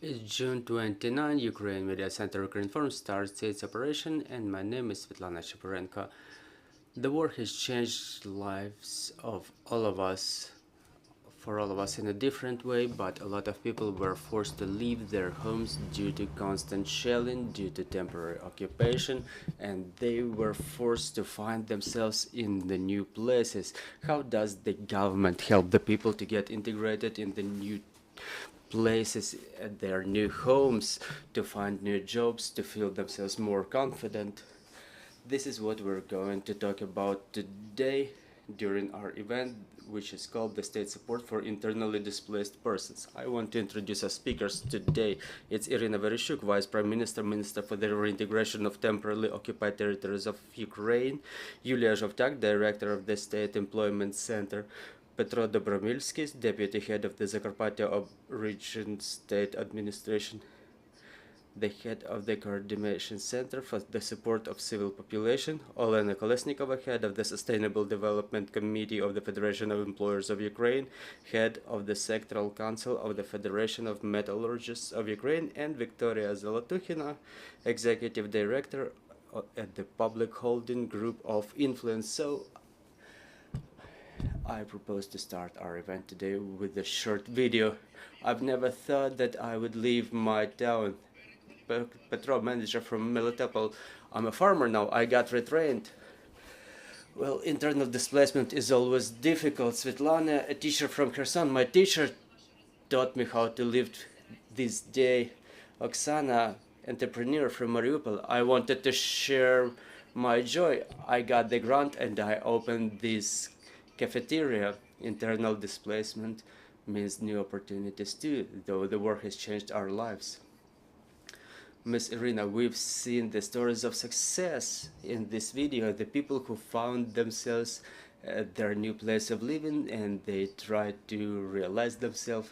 June 29, Ukraine Media Center Ukraine Forum starts its operation, and my name is Svetlana Shaparenko. The war has changed lives of all of us, for all of us in a different way, but a lot of people were forced to leave their homes due to constant shelling, due to temporary occupation, and they were forced to find themselves in the new places. How does the government help the people to get integrated in the new places at their new homes, to find new jobs, to feel themselves more confident? This is what we're going to talk about today during our event, which is called the State Support for Internally Displaced Persons. I want to introduce our speakers today. It's Iryna Vereshchuk, Vice Prime Minister, Minister for the Reintegration of Temporarily Occupied Territories of Ukraine; Yuliia Zhovtiak, Director of the State Employment Center; Petro Dobromilskyi, Deputy Head of the Zakarpattia Region State Administration; the Head of the Coordination Center for the Support of Civil Population; Olena Kolesnikova, Head of the Sustainable Development Committee of the Federation of Employers of Ukraine, Head of the Sectoral Council of the Federation of Metallurgists of Ukraine; and Victoria Zolotukhina, Executive Director at the Public Holding Group of Influence. So I propose to start our event today with a short video. I've never thought that I would leave my town. Petro, manager from Melitopol. I'm a farmer now. I got retrained. Well, internal displacement is always difficult. Svetlana, a teacher from Kherson, my teacher, taught me how to live this day. Oksana, entrepreneur from Mariupol, I wanted to share my joy. I got the grant and I opened this cafeteria. Internal displacement means new opportunities too, though the war has changed our lives. Ms. Iryna, we've seen the stories of success in this video, the people who found themselves at their new place of living and they tried to realize themselves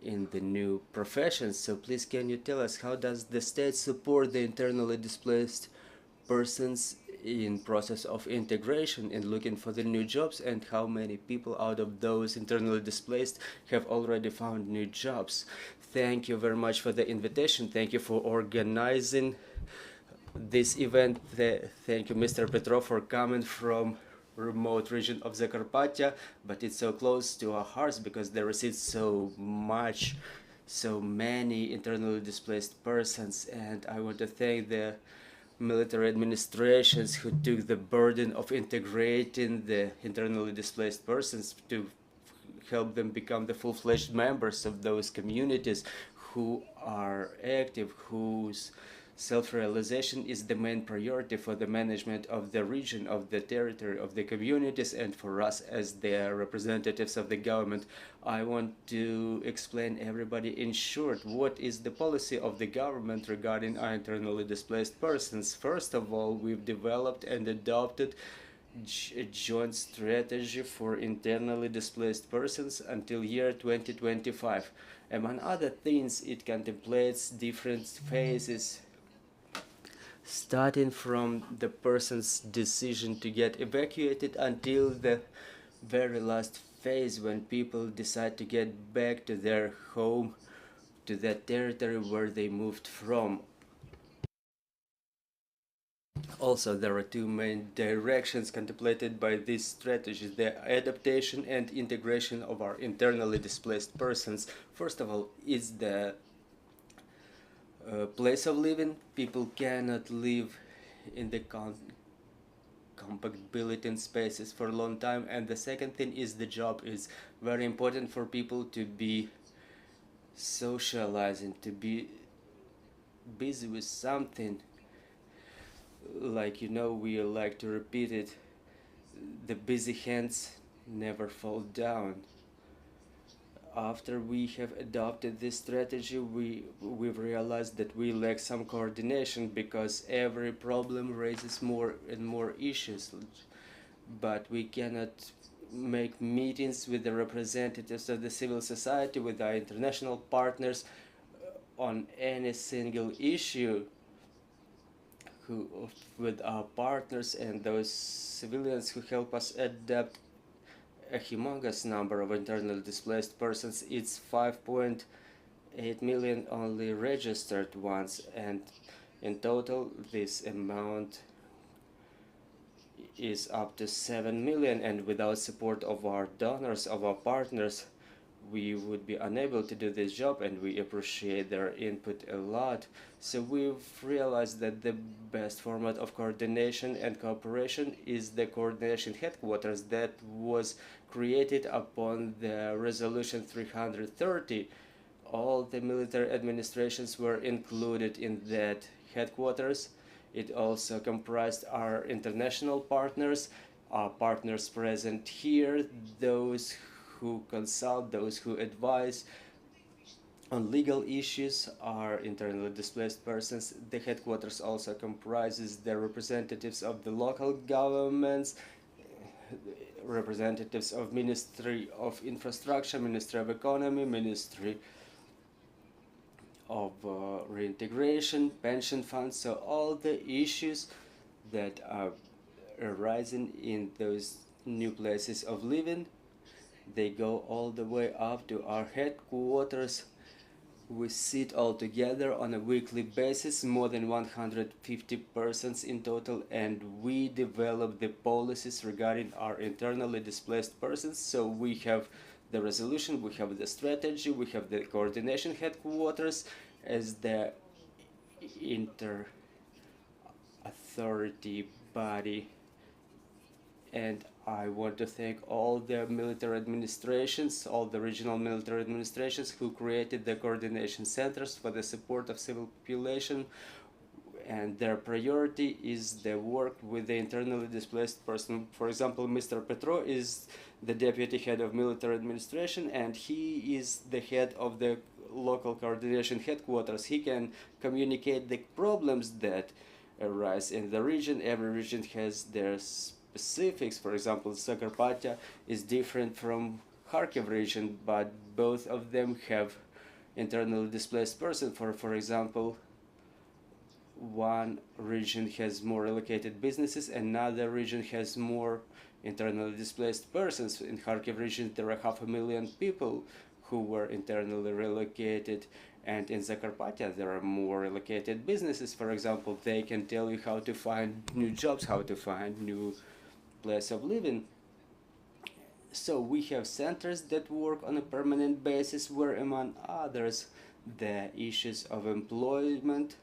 in the new professions. So please, can you tell us, how does the state support the internally displaced persons in process of integration and looking for the new jobs, and how many people out of those internally displaced have already found new jobs? Thank you very much for the invitation. Thank you for organizing this event. Thank you, Mr. Petro, for coming from remote region of Zakarpattia, but it's so close to our hearts because there is so many internally displaced persons, and I want to thank the military administrations who took the burden of integrating the internally displaced persons to help them become the full-fledged members of those communities who are active, whose self-realization is the main priority for the management of the region, of the territory, of the communities, and for us as the representatives of the government. I want to explain everybody in short what is the policy of the government regarding our internally displaced persons. First of all, we've developed and adopted a joint strategy for internally displaced persons until year 2025. Among other things, it contemplates different phases, starting from the person's decision to get evacuated until the very last phase when people decide to get back to their home, to that territory where they moved from. Also, there are two main directions contemplated by these strategies: the adaptation and integration of our internally displaced persons. First of all, is the place of living. People cannot live in the compact built-in spaces for a long time. And the second thing is the job. Is very important for people to be socializing, to be busy with something. Like, you know, we like to repeat it, the busy hands never fall down. After we have adopted this strategy, we've realized that we lack some coordination because every problem raises more and more issues. But we cannot make meetings with the representatives of the civil society, with our international partners on any single issue. With our partners and those civilians who help us adapt a humongous number of internally displaced persons. It's 5.8 8 million only registered ones, and in total this amount is up to 7 million, and without support of our donors, of our partners, we would be unable to do this job, and we appreciate their input a lot. So we've realized that the best format of coordination and cooperation is the coordination headquarters that was created upon the resolution 330. All the military administrations were included in that headquarters. It also comprised our international partners, our partners present here, those who consult, those who advise on legal issues are internally displaced persons. The headquarters also comprises the representatives of the local governments, representatives of Ministry of Infrastructure, Ministry of Economy, Ministry of Reintegration, pension funds, so all the issues that are arising in those new places of living, they go all the way up to our headquarters. We sit all together on a weekly basis, more than 150 persons in total, and we develop the policies regarding our internally displaced persons. So we have the resolution, we have the strategy, we have the coordination headquarters as the inter-authority body. And I want to thank all the military administrations, all the regional military administrations who created the coordination centers for the support of civil population, and their priority is the work with the internally displaced person. For example, Mr. Petro is the deputy head of military administration, and he is the head of the local coordination headquarters. He can communicate the problems that arise in the region. Every region has their specifics. For example, Zakarpattia is different from Kharkiv region, but both of them have internally displaced persons. For example, one region has more relocated businesses, another region has more internally displaced persons. In Kharkiv region, there are 500,000 people who were internally relocated, and in Zakarpattia there are more relocated businesses. For example, they can tell you how to find new jobs, how to find new place of living. So we have centers that work on a permanent basis where, among others, the issues of employment.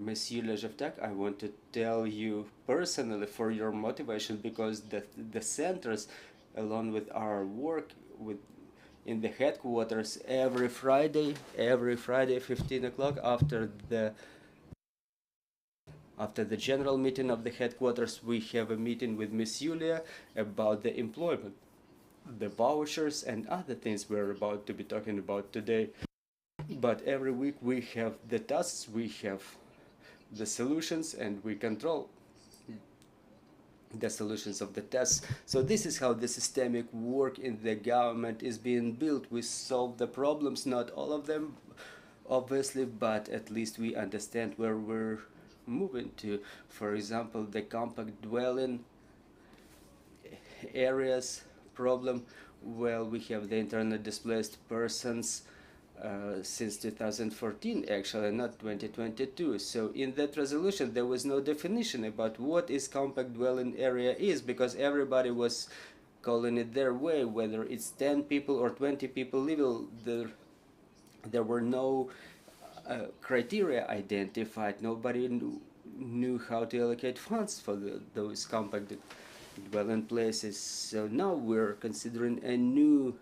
Ms. Yuliia Zhovtiak, I want to tell you personally for your motivation, because the centers, along with our work in the headquarters, every Friday 15 o'clock after the general meeting of the headquarters, we have a meeting with Ms. Yuliia about the employment, the vouchers, and other things we're about to be talking about today. But every week we have the tasks, we have the solutions, and we control the solutions of the tests. So this is how the systemic work in the government is being built. We solve the problems, not all of them, obviously, but at least we understand where we're moving to. For example, the compact dwelling areas problem. Well, we have the internally displaced persons since 2014, actually, not 2022. So in that resolution there was no definition about what is compact dwelling area is, because everybody was calling it their way, whether it's 10 people or 20 people living. There were no criteria identified. Nobody knew how to allocate funds for those compact dwelling places. So now we're considering a new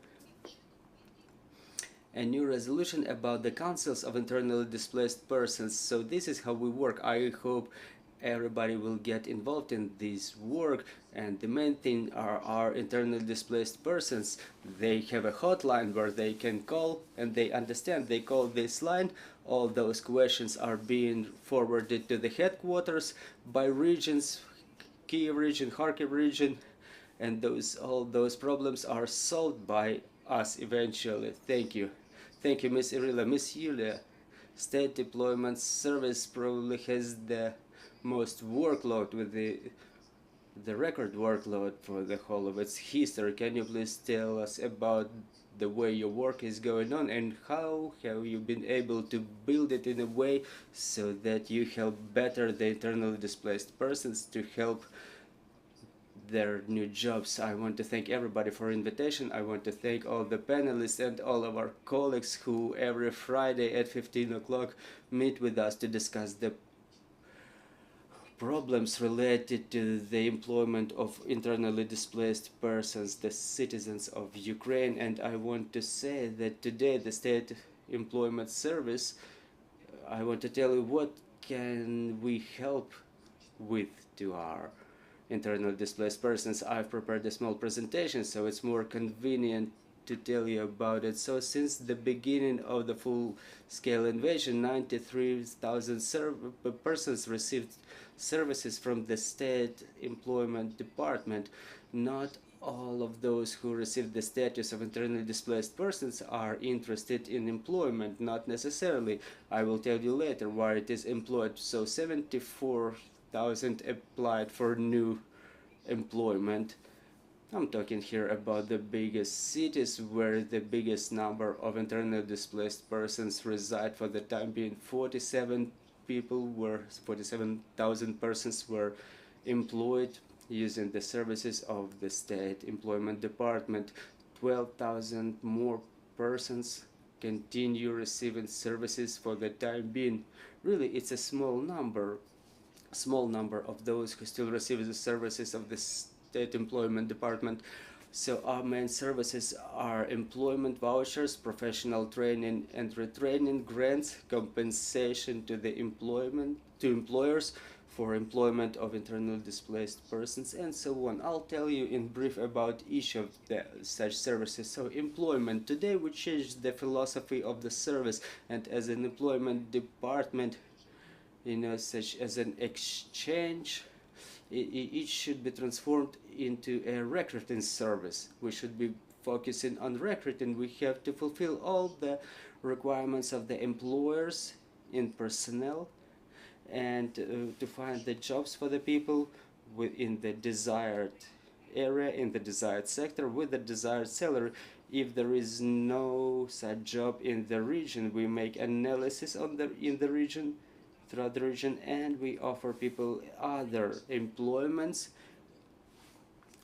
resolution about the councils of internally displaced persons. So this is how we work. I hope everybody will get involved in this work, and the main thing are our internally displaced persons. They have a hotline where they can call, and they understand. They call this line. All those questions are being forwarded to the headquarters by regions, Kiev region, Kharkiv region, and all those problems are solved by us eventually. Thank you. Thank you, Ms. Iryna. Ms. Yuliia, State Deployment Service probably has the most workload, with the record workload for the whole of its history. Can you please tell us about the way your work is going on, and how have you been able to build it in a way so that you help better the internally displaced persons to help their new jobs. I want to thank everybody for invitation. I want to thank all the panelists and all of our colleagues who every Friday at 15 o'clock meet with us to discuss the problems related to the employment of internally displaced persons, the citizens of Ukraine. And I want to say that today the State Employment Service, I want to tell you what can we help with to our internally displaced persons. I've prepared a small presentation so it's more convenient to tell you about it. So since the beginning of the full-scale invasion, 93,000 persons received services from the State Employment Department. Not all of those who received the status of internally displaced persons are interested in employment, not necessarily. I will tell you later why it is employed. So 74,000 applied for new employment. I'm talking here about the biggest cities where the biggest number of internally displaced persons reside. For the time being, 47,000 persons were employed using the services of the State Employment Department. 12,000 more persons continue receiving services for the time being. Really, it's a small number of those who still receive the services of the State Employment Department. So our main services are employment vouchers, professional training and retraining, grants, compensation to the employers for employment of internally displaced persons, and so on. I'll tell you in brief about each of such services. So employment. Today we changed the philosophy of the service, and as an employment department, such as an exchange, it should be transformed into a recruiting service. We should be focusing on recruiting. We have to fulfill all the requirements of the employers in personnel and to find the jobs for the people within the desired area, in the desired sector, with the desired salary. If there is no such job in the region, we make analysis throughout the region, and we offer people other employments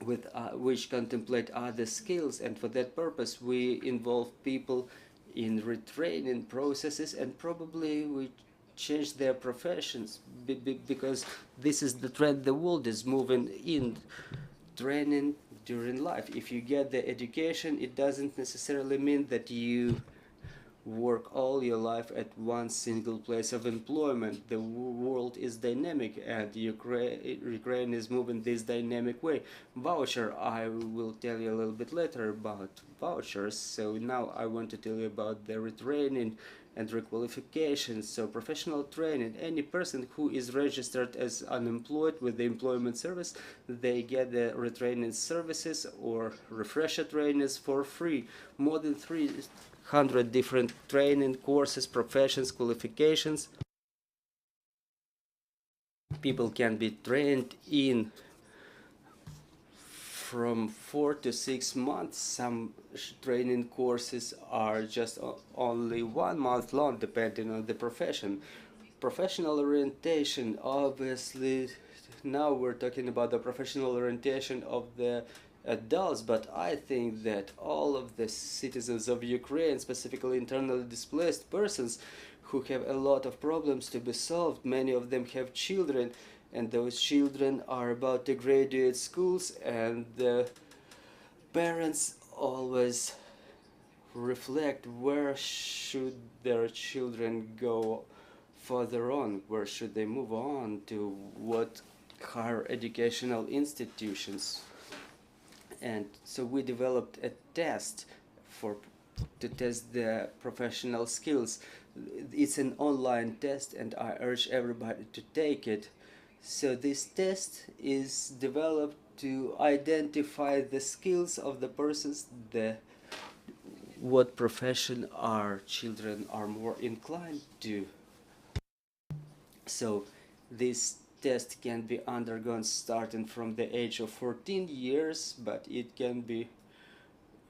with which contemplate other skills, and for that purpose we involve people in retraining processes, and probably we change their professions because this is the trend. The world is moving in training during life. If you get the education, it doesn't necessarily mean that you work all your life at one single place of employment. The world is dynamic, and Ukraine is moving this dynamic way. Voucher, I will tell you a little bit later about vouchers. So now I want to tell you about the retraining and requalification. So professional training, any person who is registered as unemployed with the employment service, they get the retraining services or refresher trainings for free. More than 300 different training courses, professions, qualifications. People can be trained in from 4 to 6 months. Some training courses are just only 1 month long, depending on the profession. Professional orientation, obviously, now we're talking about the professional orientation of the adults, but I think that all of the citizens of Ukraine, specifically internally displaced persons who have a lot of problems to be solved, many of them have children, and those children are about to graduate schools, and the parents always reflect where should their children go further on, where should they move on to, what higher educational institutions. And so we developed a test to test the professional skills. It's an online test, and I urge everybody to take it. So this test is developed to identify the skills of the persons, what profession our children are more inclined to. So this test can be undergone starting from the age of 14 years, but it can be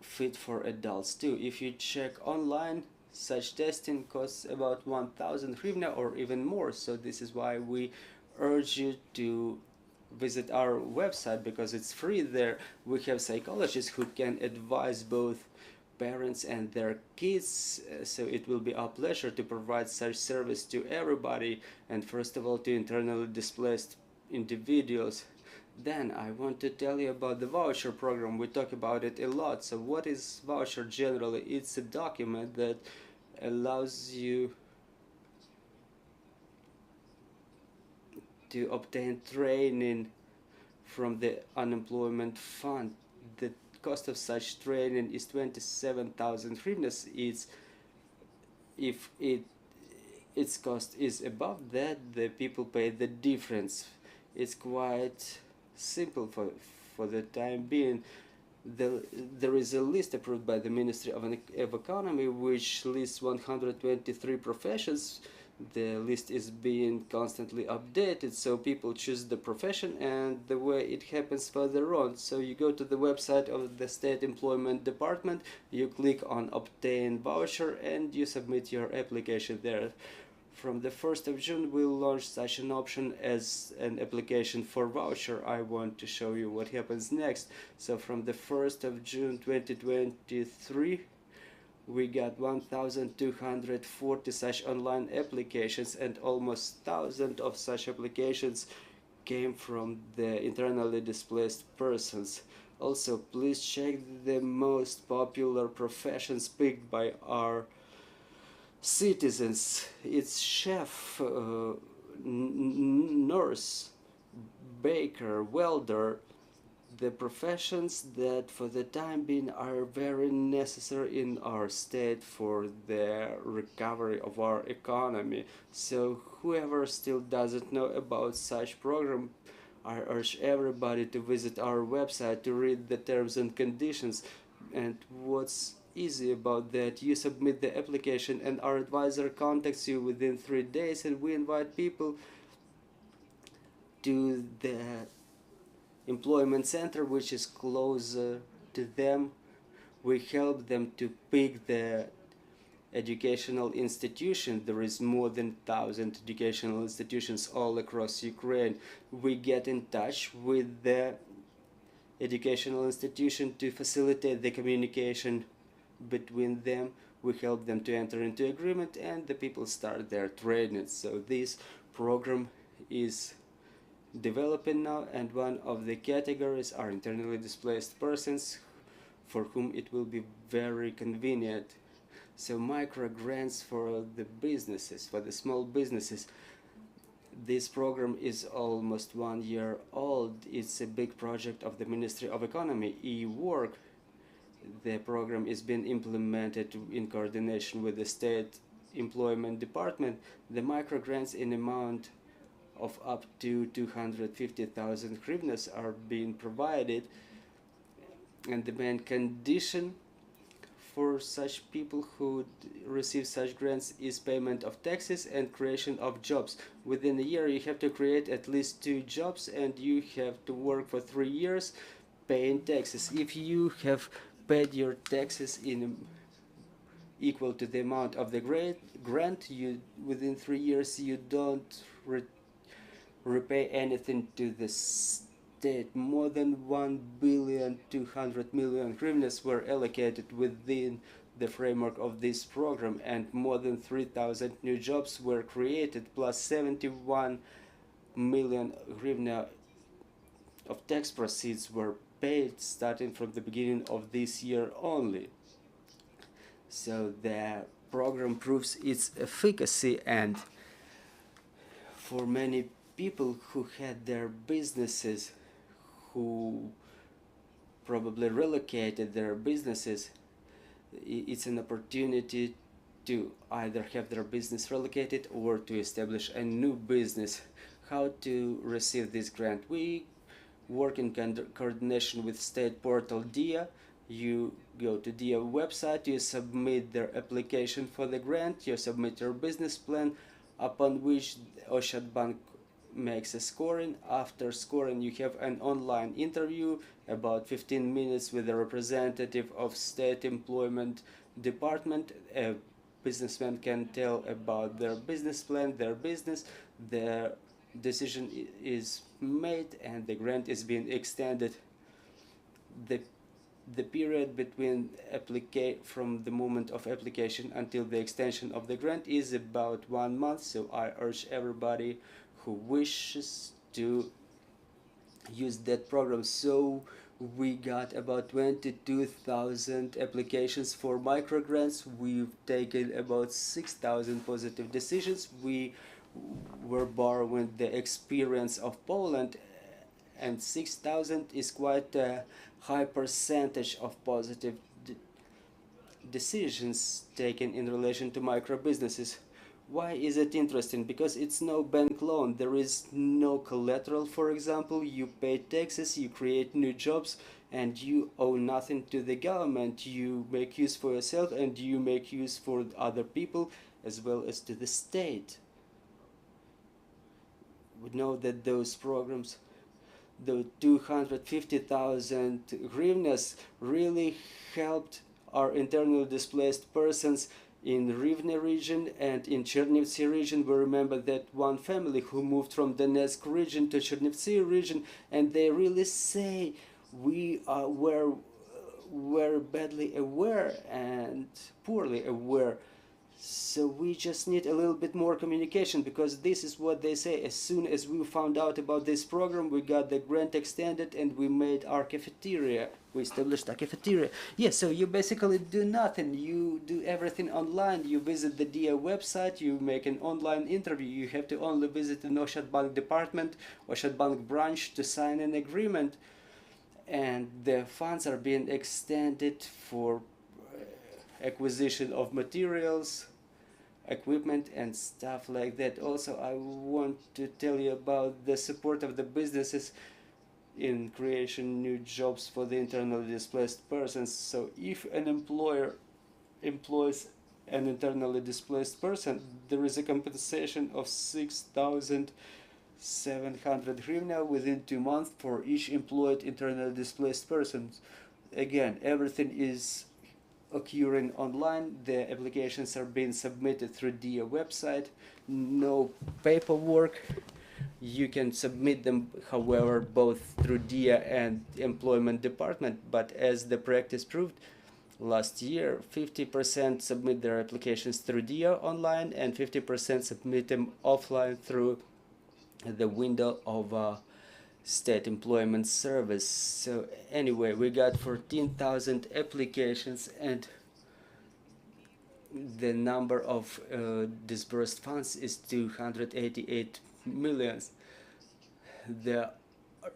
fit for adults too. If you check online, such testing costs about 1000 hryvnia or even more. So this is why we urge you to visit our website, because it's free there. We have psychologists who can advise both parents and their kids, so it will be our pleasure to provide such service to everybody, and first of all to internally displaced individuals. Then I want to tell you about the voucher program. We talk about it a lot. So what is voucher generally? It's a document that allows you to obtain training from the unemployment fund. The cost of such training is 27,000 hryvnias. If its cost is above that, the people pay the difference. It's quite simple for the time being. There is a list approved by the Ministry of Economy which lists 123 professions. The list is being constantly updated, so people choose the profession and the way it happens further on. So you go to the website of the State Employment Department, you click on Obtain Voucher and you submit your application there. From the 1st of June we'll launch such an option as an application for voucher. I want to show you what happens next. So from the 1st of June 2023 we got 1,240 such online applications, and almost 1,000 of such applications came from the internally displaced persons. Also, please check the most popular professions picked by our citizens. It's chef, nurse, baker, welder, the professions that for the time being are very necessary in our state for the recovery of our economy. So whoever still doesn't know about such program, I urge everybody to visit our website to read the terms and conditions. And what's easy about that, you submit the application and our advisor contacts you within 3 days, and we invite people to the employment center which is closer to them. We help them to pick the educational institution. There is more than 1,000 educational institutions all across Ukraine. We get in touch with the educational institution to facilitate the communication between them. We help them to enter into agreement and the people start their training. So this program is developing now, and one of the categories are internally displaced persons for whom it will be very convenient. So micro grants for the businesses, for the small businesses. This program is almost 1 year old. It's a big project of the Ministry of Economy, e-work. The program is being implemented in coordination with the State Employment Department. The micro grants in amount of up to 250,000 hryvnias are being provided, and the main condition for such people who receive such grants is payment of taxes and creation of jobs. Within a year you have to create at least 2 jobs and you have to work for 3 years paying taxes. If you have paid your taxes in equal to the amount of the grant, you within 3 years you don't repay anything to the state. More than 1,200,000,000 hryvnias were allocated within the framework of this program, and more than 3,000 new jobs were created, plus 71 million hryvnia of tax proceeds were paid starting from the beginning of this year only. So the program proves its efficacy, and for many people who had their businesses, who probably relocated their businesses, it's an opportunity to either have their business relocated or to establish a new business. How to receive this grant? We work in coordination with state portal DIA. You go to DIA website, you submit their application for the grant, you submit your business plan, upon which Oshad Bank makes a scoring. After scoring, you have an online interview, about 15 minutes, with a representative of State Employment Department. A businessman can tell about their business plan, their business. Their decision is made and the grant is being extended. The period between from the moment of application until the extension of the grant is about 1 month, so I urge everybody who wishes to use that program. So we got about 22,000 applications for microgrants. We've taken about 6,000 positive decisions. We were borrowing the experience of Poland, and 6,000 is quite a high percentage of positive decisions taken in relation to micro businesses. Why is it interesting? Because it's no bank loan. There is no collateral, for example. You pay taxes, you create new jobs, and you owe nothing to the government. You make use for yourself and you make use for other people as well as to the state. We know that those programs, the 250,000 hryvnias, really helped our internally displaced persons in Rivne region and in Chernivtsi region. We remember that one family who moved from Donetsk region to Chernivtsi region, and they really say we were badly aware and poorly aware. So we just need a little bit more communication, because this is what they say. As soon as we found out about this program, we got the grant extended and we made our cafeteria. We established a cafeteria. Yeah, so you basically do nothing. You do everything online. You visit the DIA website, you make an online interview. You have to only visit the Oshad Bank department, Oshad Bank branch to sign an agreement. And the funds are being extended for acquisition of materials, equipment and stuff like that. Also, I want to tell you about the support of the businesses in creation new jobs for the internally displaced persons. So if an employer employs an internally displaced person, there is a compensation of 6,700 hryvnia within 2 months for each employed internally displaced person. Again, everything is occurring online. The applications are being submitted through DIA website. No paperwork. You can submit them, however, both through DIA and employment department. But as the practice proved, last year 50% submit their applications through DIA online and 50% submit them offline through the window of State Employment Service. So anyway, we got 14,000 applications, and the number of disbursed funds is 288 million. The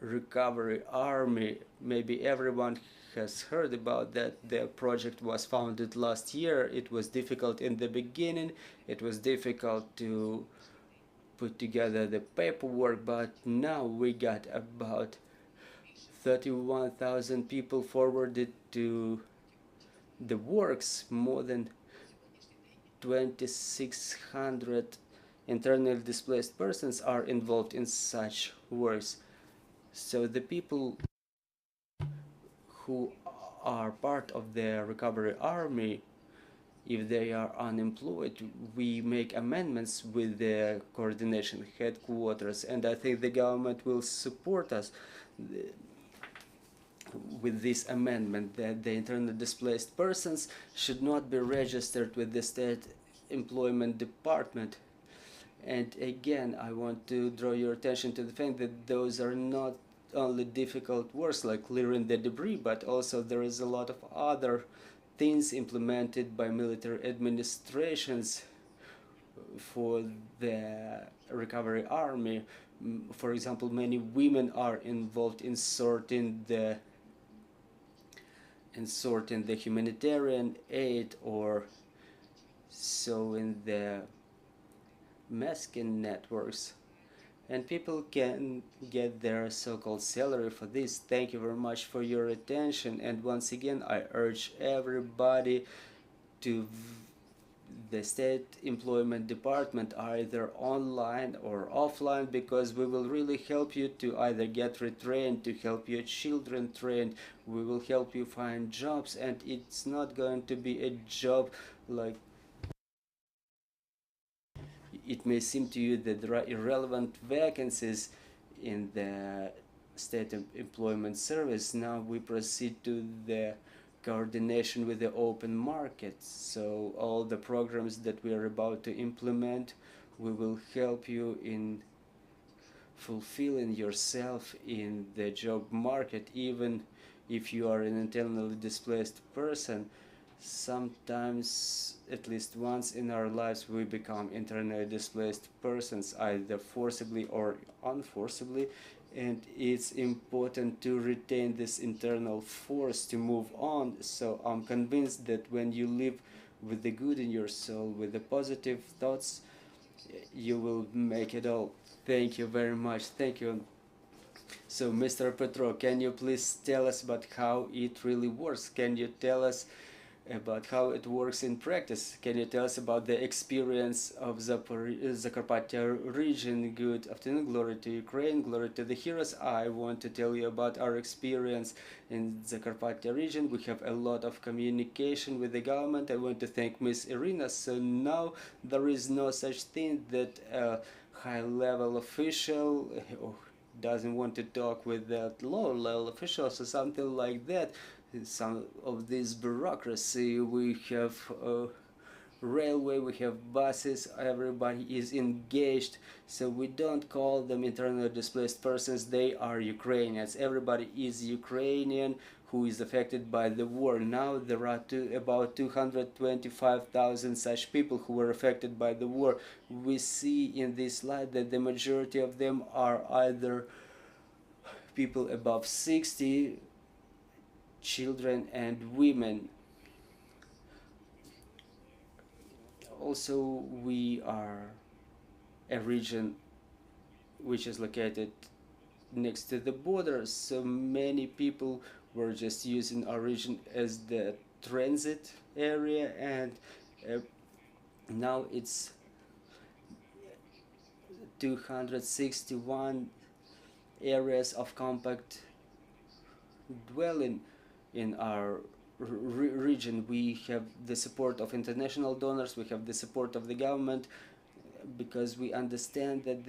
Recovery Army, maybe everyone has heard about that. The project was founded last year. It was difficult in the beginning. It was difficult to put together the paperwork, but now we got about 31,000 people forwarded to the works. More than 2,600 internally displaced persons are involved in such works. So the people who are part of the Recovery Army, if they are unemployed, we make amendments with the coordination headquarters, and I think the government will support us with this amendment, that the internally displaced persons should not be registered with the State Employment Department. And again, I want to draw your attention to the fact that those are not only difficult works like clearing the debris, but also there is a lot of other things implemented by military administrations for the Recovery Army. For example, many women are involved in sorting the humanitarian aid, or so in the masking networks, and people can get their so-called salary for this. Thank you very much for your attention, and once again I urge everybody to the state employment department, either online or offline, because we will really help you to either get retrained, to help your children trained. We will help you find jobs, and it's not going to be a job like it may seem to you that there are irrelevant vacancies in the state employment service. Now we proceed to the coordination with the open market. So all the programs that we are about to implement, we will help you in fulfilling yourself in the job market. Even if you are an internally displaced person, sometimes, at least once in our lives, we become internally displaced persons, either forcibly or unforcibly, and it's important to retain this internal force to move on. So I'm convinced that when you live with the good in your soul, with the positive thoughts, you will make it all. Thank you very much. Thank you. So, Mr. Petro, can you please tell us about how it really works? Can you tell us about how it works in practice? Can you tell us about the experience of Zakarpattia region? Good afternoon, glory to Ukraine, glory to the heroes. I want to tell you about our experience in Zakarpattia region. We have a lot of communication with the government. I want to thank Ms. Iryna. So now there is no such thing that a high-level official doesn't want to talk with that low-level officials or something like that. Some of this bureaucracy, we have railway, we have buses, everybody is engaged, so we don't call them internally displaced persons, they are Ukrainians. Everybody is Ukrainian who is affected by the war. Now there are about 225,000 such people who were affected by the war. We see in this slide that the majority of them are either people above 60, children and women. Also, we are a region which is located next to the border, so many people were just using our region as the transit area, and now it's 261 areas of compact dwelling in our region. We have the support of international donors, we have the support of the government, because we understand that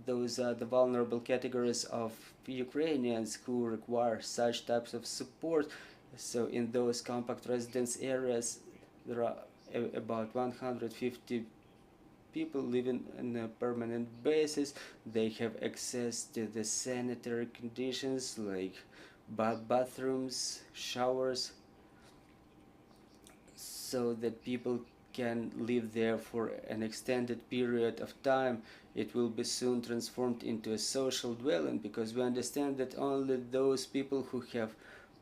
those are the vulnerable categories of Ukrainians who require such types of support. So in those compact residence areas, there are about 150 people living on a permanent basis. They have access to the sanitary conditions like bathrooms, showers, so that people can live there for an extended period of time. It will be soon transformed into a social dwelling, because we understand that only those people who have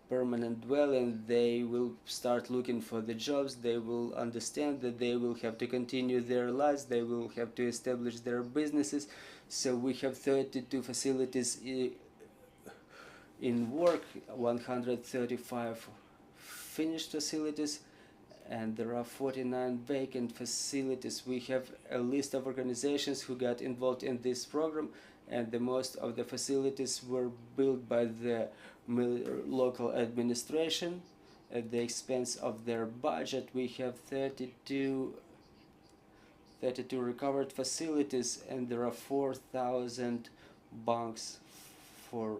permanent dwelling, they will start looking for the jobs, they will understand that they will have to continue their lives, they will have to establish their businesses. So we have 32 facilities in work, 135 finished facilities, and there are 49 vacant facilities. We have a list of organizations who got involved in this program, and the most of the facilities were built by the local administration at the expense of their budget. We have 32 recovered facilities, and there are 4,000 bunks for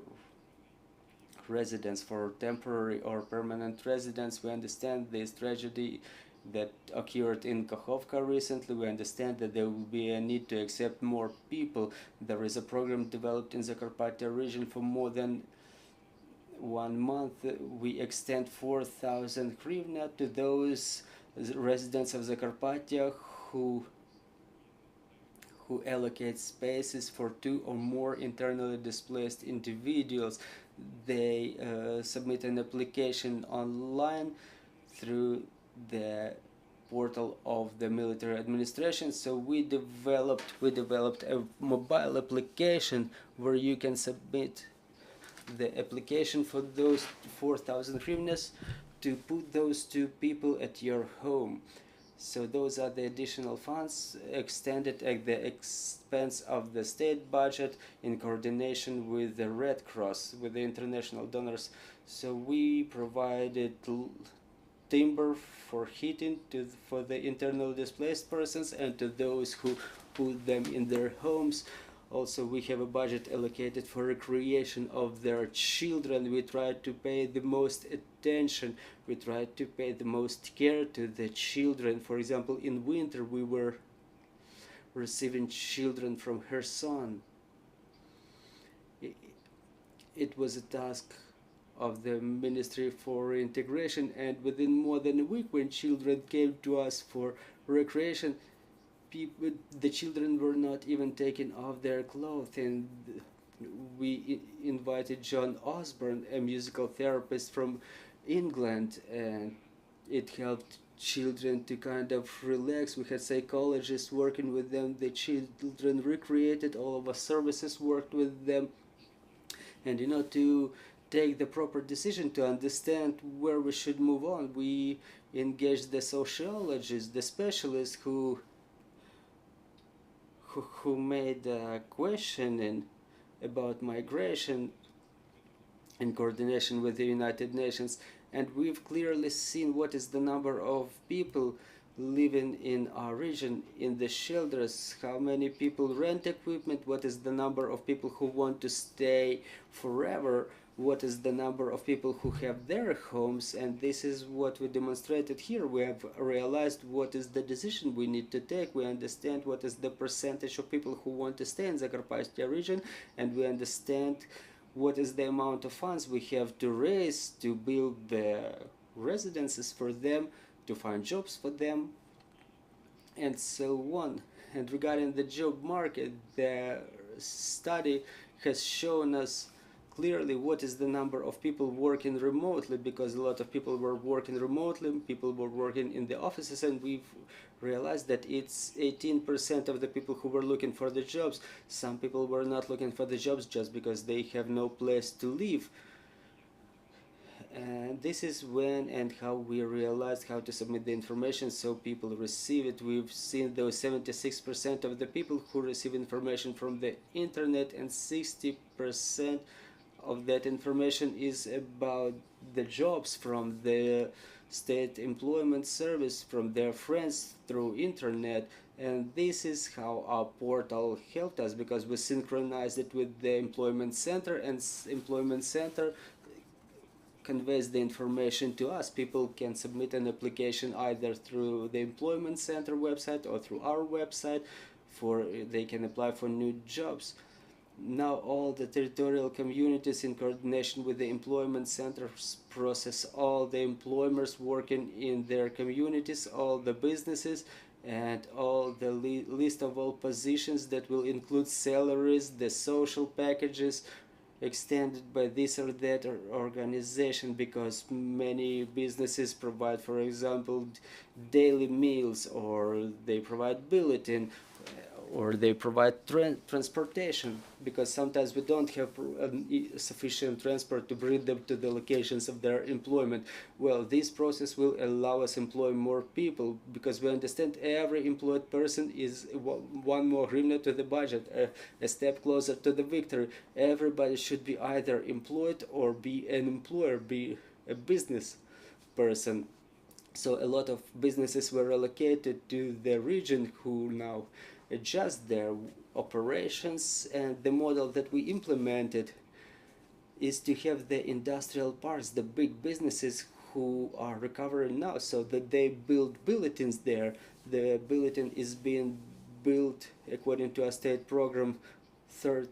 residents, for temporary or permanent residents. We understand this tragedy that occurred in Kakhovka recently. We understand that there will be a need to accept more people. There is a program developed in Zakarpattia region for more than 1 month. We extend 4,000 hryvnia to those residents of Zakarpattia who allocate spaces for 2 or more internally displaced individuals. They submit an application online through the portal of the military administration. So we developed a mobile application where you can submit the application for those 4,000 hryvnias to put those 2 people at your home. So those are the additional funds extended at the expense of the state budget in coordination with the Red Cross, with the international donors. So we provided timber for heating for the internally displaced persons and to those who put them in their homes. Also, we have a budget allocated for recreation of their children. We try to pay the most attention. We try to pay the most care to the children. For example, in winter, we were receiving children from Kherson. It was a task of the Ministry for Reintegration, and within more than a week, when children came to us for recreation, the children were not even taking off their clothes, and we invited John Osborne, a musical therapist from England, and it helped children to kind of relax. We had psychologists working with them. The children recreated. All of our services worked with them, and to take the proper decision, to understand where we should move on, we engaged the sociologists, the specialists who made a question about migration in coordination with the United Nations, and we've clearly seen what is the number of people living in our region in the shelters, how many people rent equipment, what is the number of people who want to stay forever, what is the number of people who have their homes, and this is what we demonstrated here. We have realized what is the decision we need to take. We understand what is the percentage of people who want to stay in Zakarpattia region, and we understand what is the amount of funds we have to raise to build the residences for them, to find jobs for them, and so on. And regarding the job market, the study has shown us clearly what is the number of people working remotely, because a lot of people were working remotely, people were working in the offices, and we've realized that it's 18% of the people who were looking for the jobs. Some people were not looking for the jobs just because they have no place to live. And this is when and how we realized how to submit the information so people receive it. We've seen those 76% of the people who receive information from the internet, and 60% of that information is about the jobs from the state employment service, from their friends through internet. And this is how our portal helped us, because we synchronized it with the employment center, and employment center conveys the information to us. People can submit an application either through the employment center website or through our website. They can apply for new jobs. Now all the territorial communities, in coordination with the employment centers, process all the employers working in their communities, all the businesses, and all the list of all positions that will include salaries, the social packages extended by this or that organization, because many businesses provide, for example, daily meals, or they provide bulletin, or they provide transportation, because sometimes we don't have sufficient transport to bring them to the locations of their employment. Well, this process will allow us employ more people, because we understand every employed person is one more hryvnia to the budget, a step closer to the victory. Everybody should be either employed or be an employer, be a business person. So a lot of businesses were allocated to the region who now adjust their operations, and the model that we implemented is to have the industrial parks, the big businesses who are recovering now, so that they build bulletins there. The bulletin is being built according to a state program, third.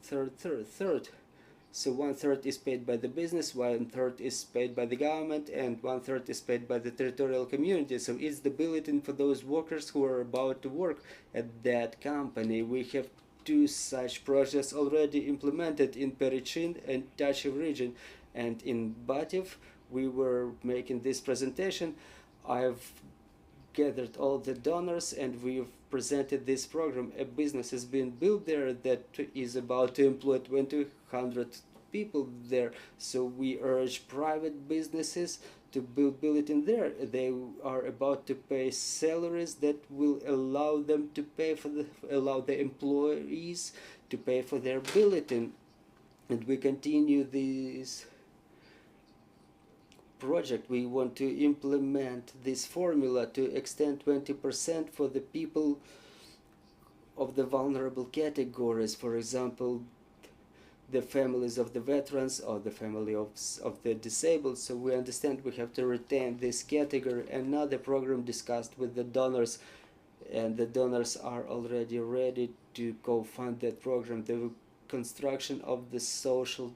So 1/3 is paid by the business, 1/3 is paid by the government, and 1/3 is paid by the territorial community. So it's the bulletin for those workers who are about to work at that company. We have 2 such projects already implemented in Perichin and Tachiv region, and in Bativ we were making this presentation. I've gathered all the donors, and we've presented this program. A business has been built there that is about to employ 200 people there. So we urge private businesses to build bulletin there. They are about to pay salaries that will allow them to pay for allow the employees to pay for their bulletin. And we continue this project. We want to implement this formula to extend 20% for the people of the vulnerable categories, for example, the families of the veterans or the family of the disabled. So we understand we have to retain this category. Another program discussed with the donors, and the donors are already ready to co-fund that program, the construction of the social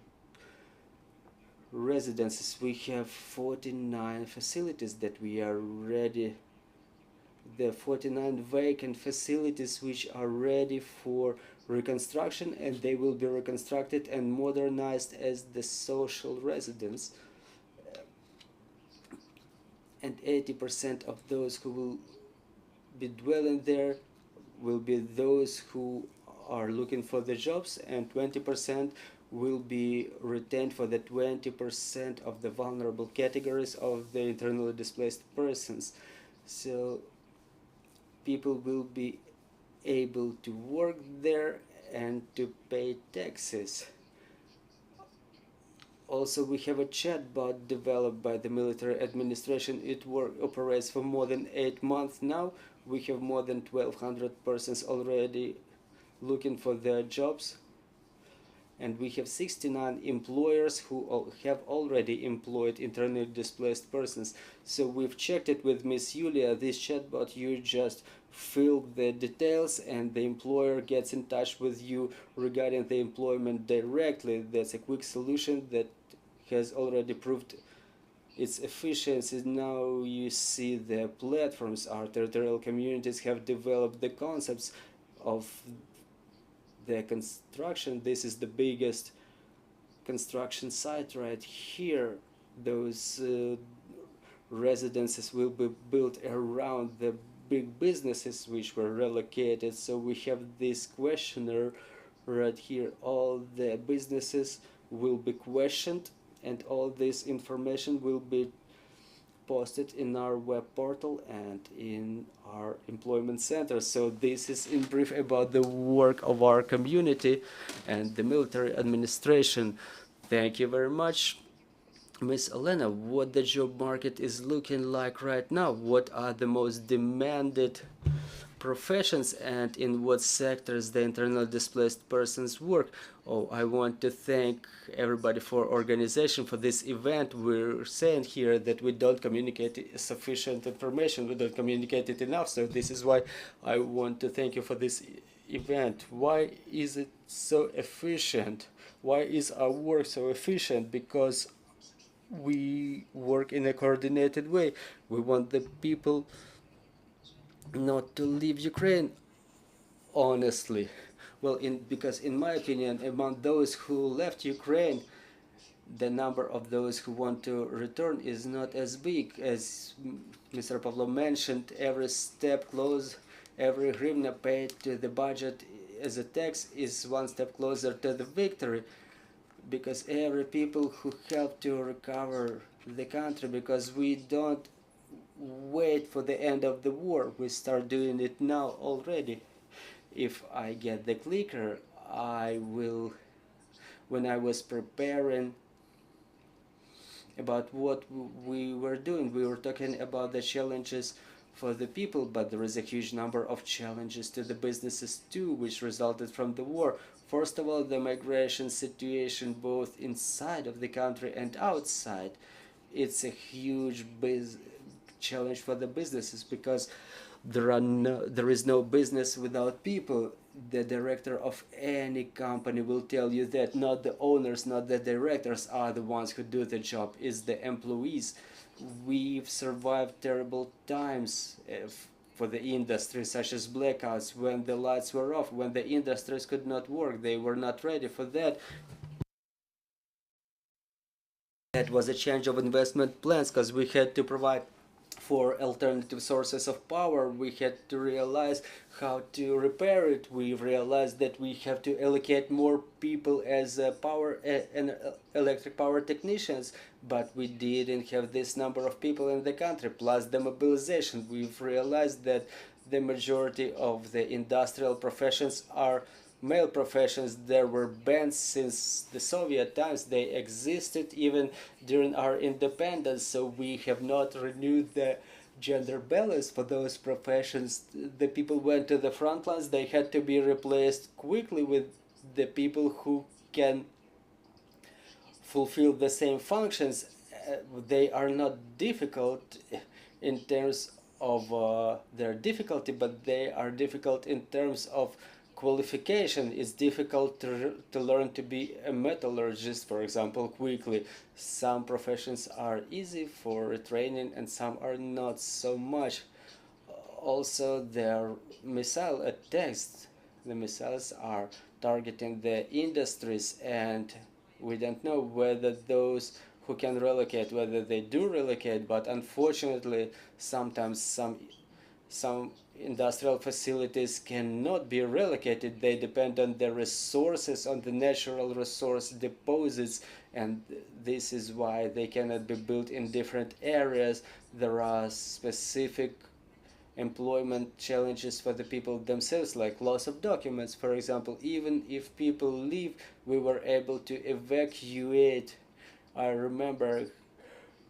residences. We have 49 facilities that we are ready, the 49 vacant facilities which are ready for reconstruction, and they will be reconstructed and modernized as the social residence. And 80% of those who will be dwelling there will be those who are looking for the jobs, and 20% will be retained for the 20% of the vulnerable categories of the internally displaced persons. So people will be able to work there and to pay taxes. Also, we have a chatbot developed by the military administration. It operates for more than 8 months now. We have more than 1,200 persons already looking for their jobs, and we have 69 employers who have already employed internally displaced persons. So we've checked it with Miss Yuliia. This chatbot, you just fill the details and the employer gets in touch with you regarding the employment directly. That's a quick solution that has already proved its efficiency. Now you see the platforms. Our territorial communities have developed the concepts of the construction. This is the biggest construction site right here. Those residences will be built around the big businesses which were relocated. So we have this questionnaire right here. All the businesses will be questioned, and all this information will be posted in our web portal and in our employment center. So this is in brief about the work of our community and the military administration. Thank you very much. Miss Olena, what the job market is looking like right now? What are the most demanded professions, and in what sectors the internally displaced persons work? Oh, I want to thank everybody for organization for this event. We're saying here that we don't communicate sufficient information, we don't communicate it enough, so this is why I want to thank you for this event. Why is it so efficient? Why is our work so efficient? Because we work in a coordinated way. We want the people not to leave Ukraine, honestly. Well, because in my opinion, among those who left Ukraine, the number of those who want to return is not as big. As Mr. Pavlov mentioned, every step close, every hryvnia paid to the budget as a tax is one step closer to the victory, because every people who help to recover the country, because we don't wait for the end of the war, we start doing it now already. If I get the clicker, I will, when I was preparing about what we were doing, we were talking about the challenges for the people, but there is a huge number of challenges to the businesses too, which resulted from the war. First of all, the migration situation both inside of the country and outside. It's a huge challenge for the businesses, because there is no business without people. The director of any company will tell you that not the owners, not the directors are the ones who do the job, it's the employees. We've survived terrible times for the industry, such as blackouts, when the lights were off, when the industries could not work. They were not ready for that. That was a change of investment plans, because we had to provide for alternative sources of power. We had to realize how to repair it. We realized that we have to allocate more people as power and electric power technicians, but we didn't have this number of people in the country, plus the mobilization. We've realized that the majority of the industrial professions are male professions. There were bans since the Soviet times. They existed even during our independence, so we have not renewed the gender balance for those professions. The people went to the front lines. They had to be replaced quickly with the people who can fulfill the same functions. They are not difficult in terms of their difficulty, but they are difficult in terms of qualification. It's difficult to learn to be a metallurgist, for example, quickly. Some professions are easy for training and some are not so much. Also, their missile attacks, the missiles are targeting the industries, and we don't know whether those who can relocate, whether they do relocate, but unfortunately sometimes some industrial facilities cannot be relocated. They depend on the resources, on the natural resource deposits, and this is why they cannot be built in different areas. There are specific employment challenges for the people themselves, like loss of documents, for example. Even if people leave, we were able to evacuate. I remember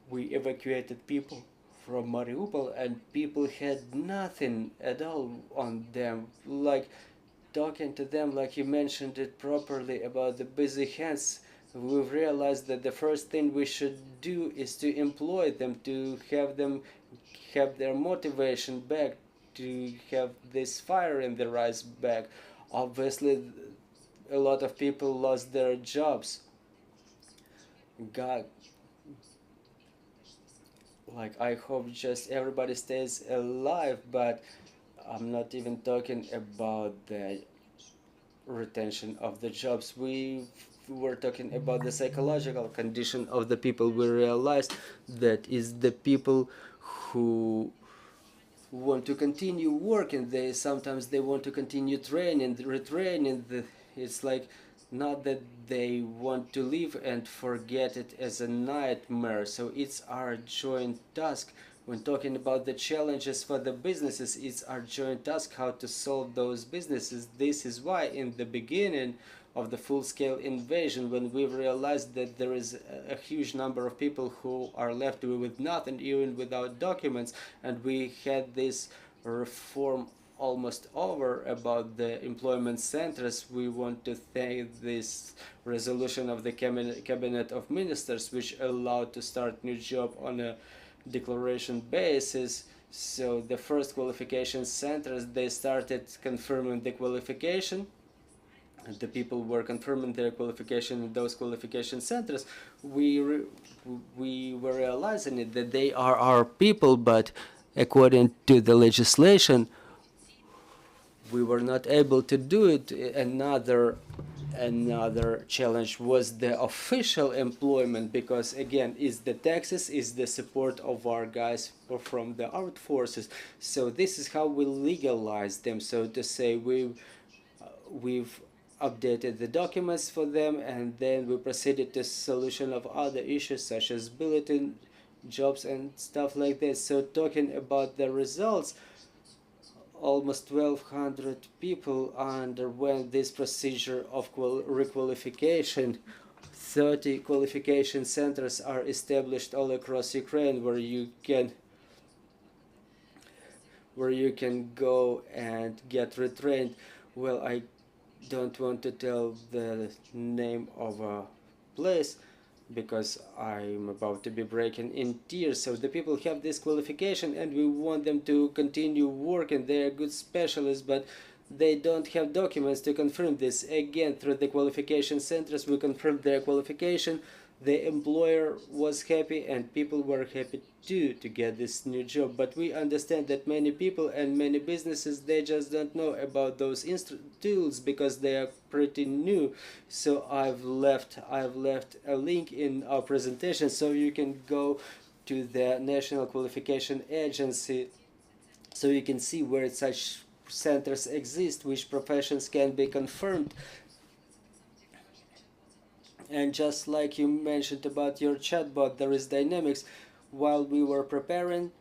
we evacuated people from Mariupol, and people had nothing at all on them. Like, talking to them, like you mentioned it properly about the busy hands, we've realized that the first thing we should do is to employ them, to have their motivation back, to have this fire in their eyes back. Obviously, a lot of people lost their jobs. God, like, I hope just everybody stays alive, but I'm not even talking about the retention of the jobs. We were talking about the psychological condition of the people. We realized that is the people who want to continue working. Sometimes they want to continue training, retraining. It's like not that they want to leave and forget it as a nightmare. So it's our joint task. When talking about the challenges for the businesses, it's our joint task how to solve those businesses. This is why in the beginning of the full-scale invasion, when we realized that there is a huge number of people who are left with nothing, even without documents, and we had this reform almost over about the employment centers, we want to thank this resolution of the cabinet of ministers, which allowed to start new job on a declaration basis. So the first qualification centers, they started confirming the qualification. The people were confirming their qualification in those qualification centers. We were realizing it, that they are our people, but according to the legislation, we were not able to do it. Another challenge was the official employment, because again, is the taxes, is the support of our guys from the armed forces. So this is how we legalize them, so to say. We've updated the documents for them, and then we proceeded to solution of other issues such as bulletin jobs and stuff like this. So talking about the results, almost 1,200 people underwent this procedure of requalification. 30 qualification centers are established all across Ukraine where you can go and get retrained. Well, I don't want to tell the name of a place because I'm about to be breaking in tears. So the people have this qualification and we want them to continue working. They are good specialists, but they don't have documents to confirm this. Again, through the qualification centers, we confirmed their qualification. The employer was happy and people were happy too to get this new job. But we understand that many people and many businesses, they just don't know about those tools because they are pretty new. So I've left a link in our presentation so you can go to the National Qualification Agency, so you can see where such centers exist, which professions can be confirmed. And just like you mentioned about your chatbot, there is dynamics. While we were preparing,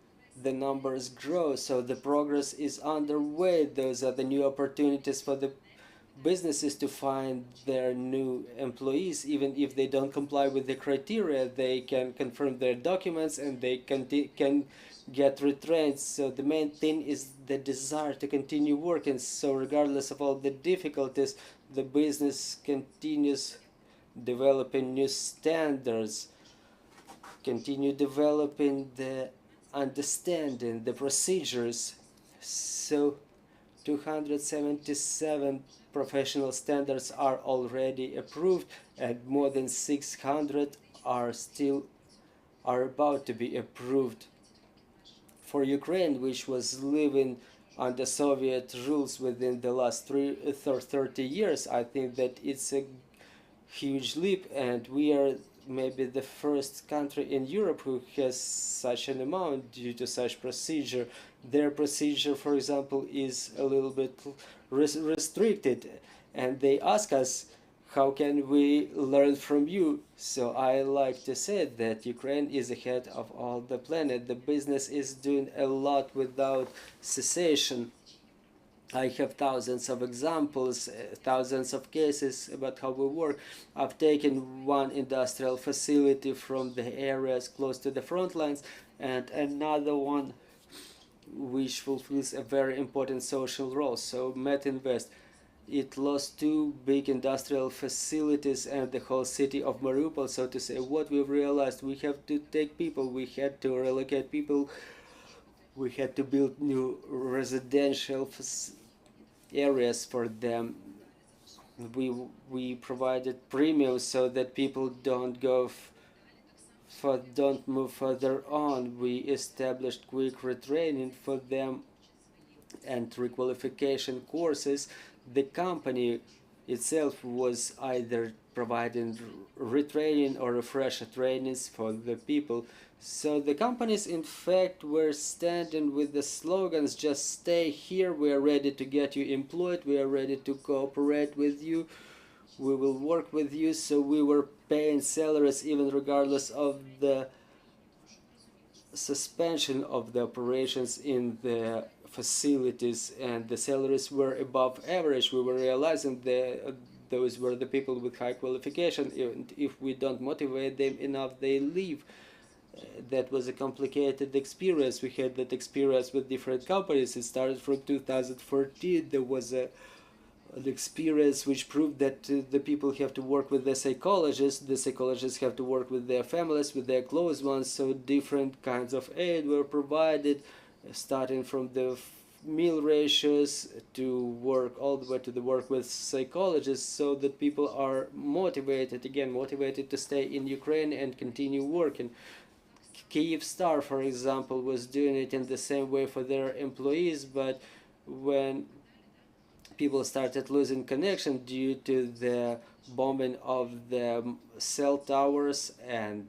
the numbers grow, so the progress is underway. Those are the new opportunities for the businesses to find their new employees. Even if they don't comply with the criteria, they can confirm their documents and they can get retrained. So the main thing is the desire to continue working. So regardless of all the difficulties, the business continues developing new standards, continue developing the understanding, the procedures. So 277 professional standards are already approved, and more than 600 are about to be approved. For Ukraine, which was living under Soviet rules within the last 30 years, I think that it's a huge leap, and we are maybe the first country in Europe who has such an amount due to such procedure. Their procedure, for example, is a little bit restricted, and they ask us, how can we learn from you? So I like to say that Ukraine is ahead of all the planet. The business is doing a lot without cessation. I have thousands of examples, thousands of cases about how we work. I've taken one industrial facility from the areas close to the front lines and another one which fulfills a very important social role. So Metinvest, it lost two big industrial facilities and the whole city of Mariupol, so to say. What we've realized, we have to take people, we had to relocate people, we had to build new residential areas for them. We provided premiums so that people don't move further on. We established quick retraining for them and requalification courses. The company itself was either providing retraining or refresher trainings for the people. So the companies, in fact, were standing with the slogans, just stay here, we are ready to get you employed, we are ready to cooperate with you, we will work with you. So we were paying salaries even regardless of the suspension of the operations in the facilities, and the salaries were above average. We were realizing that those were the people with high qualification, and if we don't motivate them enough, they leave. That was a complicated experience. We had that experience with different companies. It started from 2014. There was an experience which proved that the people have to work with the psychologists have to work with their families, with their close ones. So different kinds of aid were provided, starting from the meal ratios to work all the way to the work with psychologists, so that people are motivated to stay in Ukraine and continue working. Kyivstar, for example, was doing it in the same way for their employees, but when people started losing connection due to the bombing of the cell towers and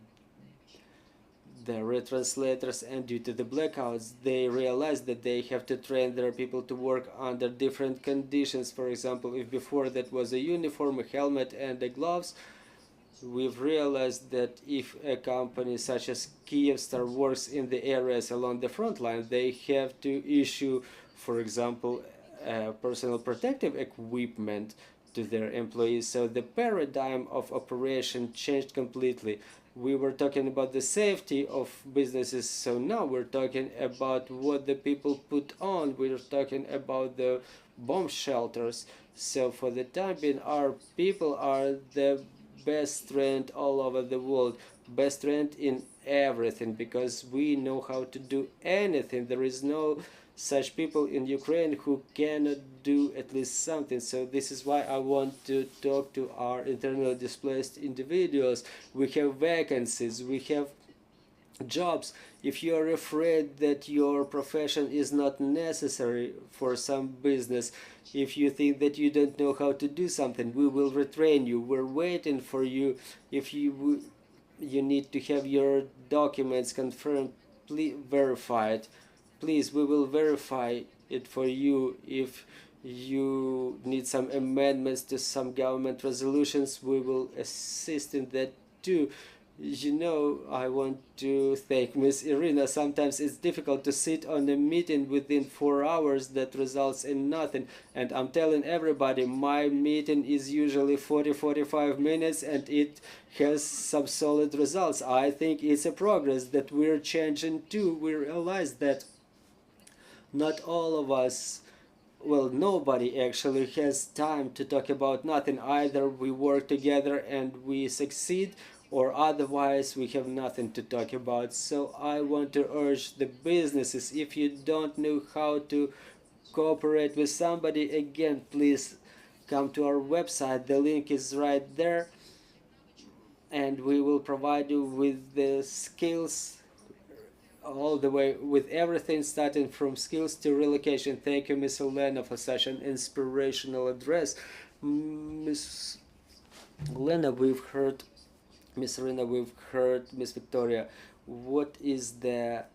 the retranslators, and due to the blackouts, they realized that they have to train their people to work under different conditions. For example, if before that was a uniform, a helmet, and the gloves, we've realized that if a company such as Kyivstar works in the areas along the front line, they have to issue, for example, personal protective equipment to their employees. So the paradigm of operation changed completely. We were talking about the safety of businesses, so now we're talking about what the people put on. We're talking about the bomb shelters. So for the time being, our people are the best trained all over the world, best trained in everything, because we know how to do anything. There is no such people in Ukraine who cannot do at least something. So this is why I want to talk to our internally displaced individuals. We have vacancies, we have jobs. If you are afraid that your profession is not necessary for some business, if you think that you don't know how to do something, we will retrain you. We're waiting for you. If you you need to have your documents confirmed, verified. Please, we will verify it for you. If you need some amendments to some government resolutions, we will assist in that too. I want to thank Miss Iryna. Sometimes it's difficult to sit on a meeting within 4 hours that results in nothing. And I'm telling everybody, my meeting is usually 40-45 minutes and it has some solid results. I think it's a progress that we're changing too. We realize that not all of us, well, nobody actually has time to talk about nothing. Either we work together and we succeed, or otherwise we have nothing to talk about. So I want to urge the businesses, if you don't know how to cooperate with somebody, again, please come to our website. The link is right there, and we will provide you with the skills all the way, with everything starting from skills to relocation. Thank you, Miss Olena, for such an inspirational address. Miss Olena, we've heard Miss Iryna, we've heard Miss Victoria. What is the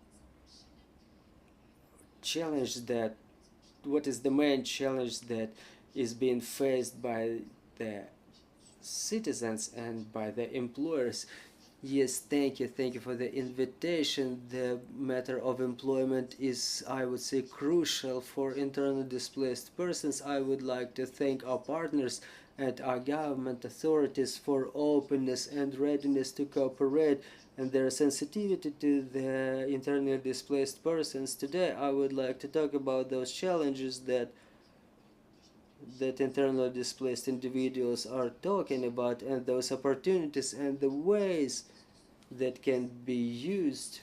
what is the main challenge that is being faced by the citizens and by the employers? Yes, thank you for the invitation. The matter of employment is, I would say, crucial for internally displaced persons. I would like to thank our partners and our government authorities for openness and readiness to cooperate and their sensitivity to the internally displaced persons. Today I would like to talk about those challenges that internally displaced individuals are talking about, and those opportunities and the ways that can be used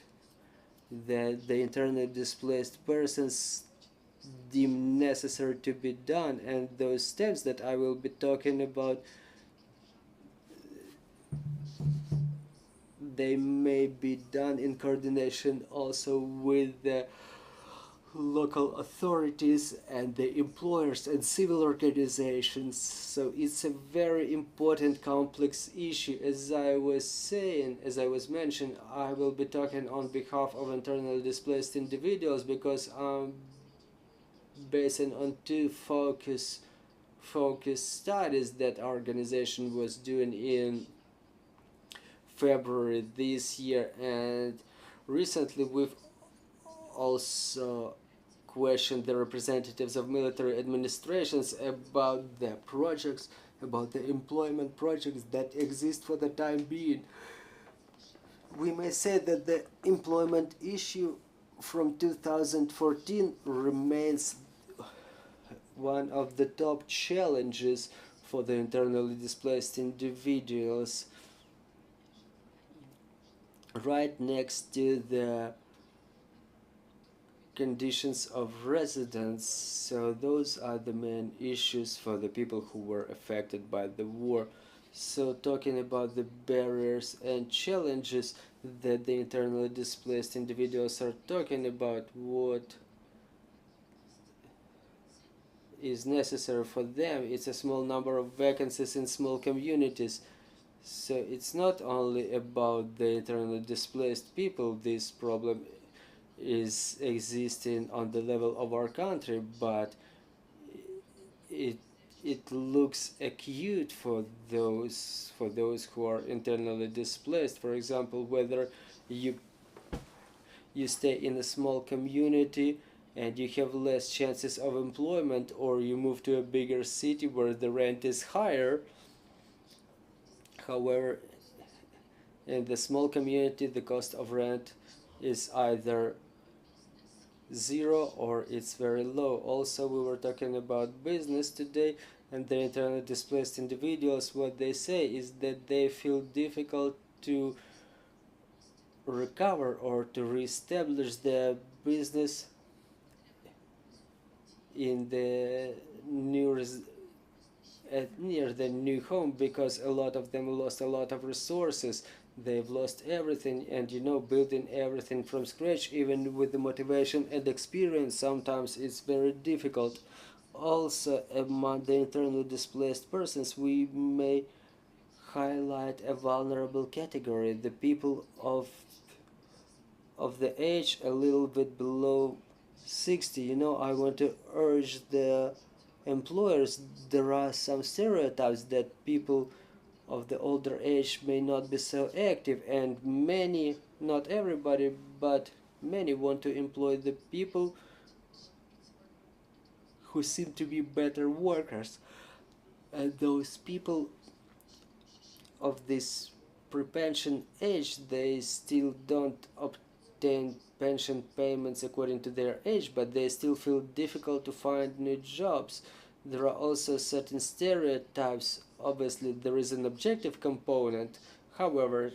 that the internally displaced persons deem necessary to be done, and those steps that I will be talking about, they may be done in coordination also with the local authorities and the employers and civil organizations. So it's a very important complex issue. As I was mentioning, I will be talking on behalf of internally displaced individuals because I'm basing on two focus studies that our organization was doing in February this year, and recently we've also questioned the representatives of military administrations about the projects, about the employment projects that exist for the time being. We may say that the employment issue from 2014 remains one of the top challenges for the internally displaced individuals, right next to the conditions of residence. So those are the main issues for the people who were affected by the war. So talking about the barriers and challenges that the internally displaced individuals are talking about, what is necessary for them, it's a small number of vacancies in small communities. So it's not only about the internally displaced people. This problem is existing on the level of our country, but it looks acute for those who are internally displaced. For example, whether you stay in a small community and you have less chances of employment, or you move to a bigger city where the rent is higher. However, in the small community, the cost of rent is either zero or it's very low. Also, we were talking about business today, and the internally displaced individuals, what they say is that they feel difficult to recover or to reestablish their business in the near the new home, because a lot of them lost a lot of resources. They've lost everything, and building everything from scratch, even with the motivation and experience, sometimes it's very difficult. Also, among the internally displaced persons, we may highlight a vulnerable category, the people of the age a little bit below 60. You know, I want to urge the employers, there are some stereotypes that people of the older age may not be so active, and many, not everybody, but many want to employ the people who seem to be better workers. And those people of this pre-pension age, they still don't obtain pension payments according to their age, but they still feel difficult to find new jobs. There are also certain stereotypes. Obviously, there is an objective component. However,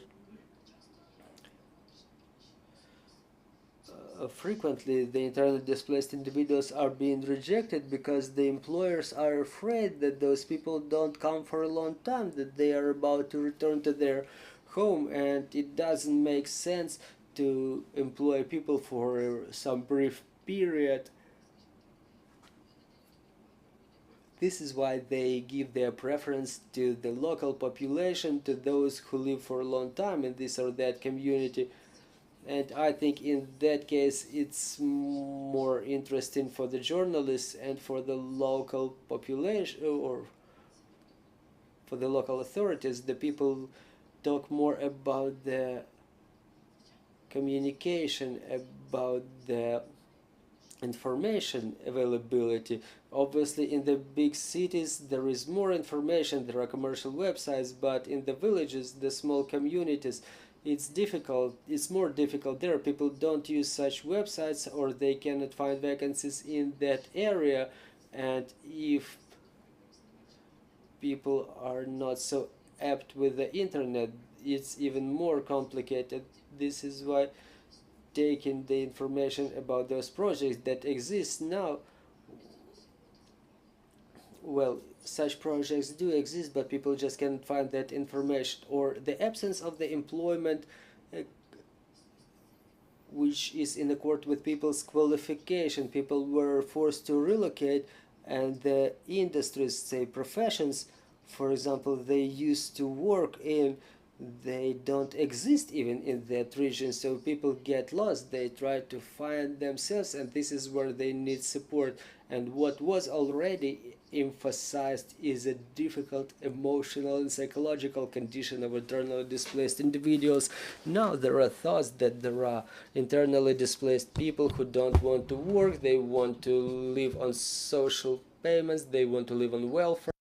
frequently the internally displaced individuals are being rejected because the employers are afraid that those people don't come for a long time, that they are about to return to their home, and it doesn't make sense to employ people for some brief period. This is why they give their preference to the local population, to those who live for a long time in this or that community. And I think in that case it's more interesting for the journalists and for the local population, or for the local authorities. The people talk more about the communication, about the information availability. Obviously in the big cities there is more information, there are commercial websites, but in the villages, the small communities, it's more difficult there. People don't use such websites, or they cannot find vacancies in that area, and if people are not so apt with the internet, it's even more complicated. This is why taking the information about those projects that exist now, well, such projects do exist, but people just can't find that information, or the absence of the employment which is in accord with people's qualification. People were forced to relocate, and the industries, say professions, for example, they used to work in, they don't exist even in that region, so people get lost, they try to find themselves, and this is where they need support. And what was already emphasized is a difficult emotional and psychological condition of internally displaced individuals. Now there are thoughts that there are internally displaced people who don't want to work, they want to live on social payments, they want to live on welfare.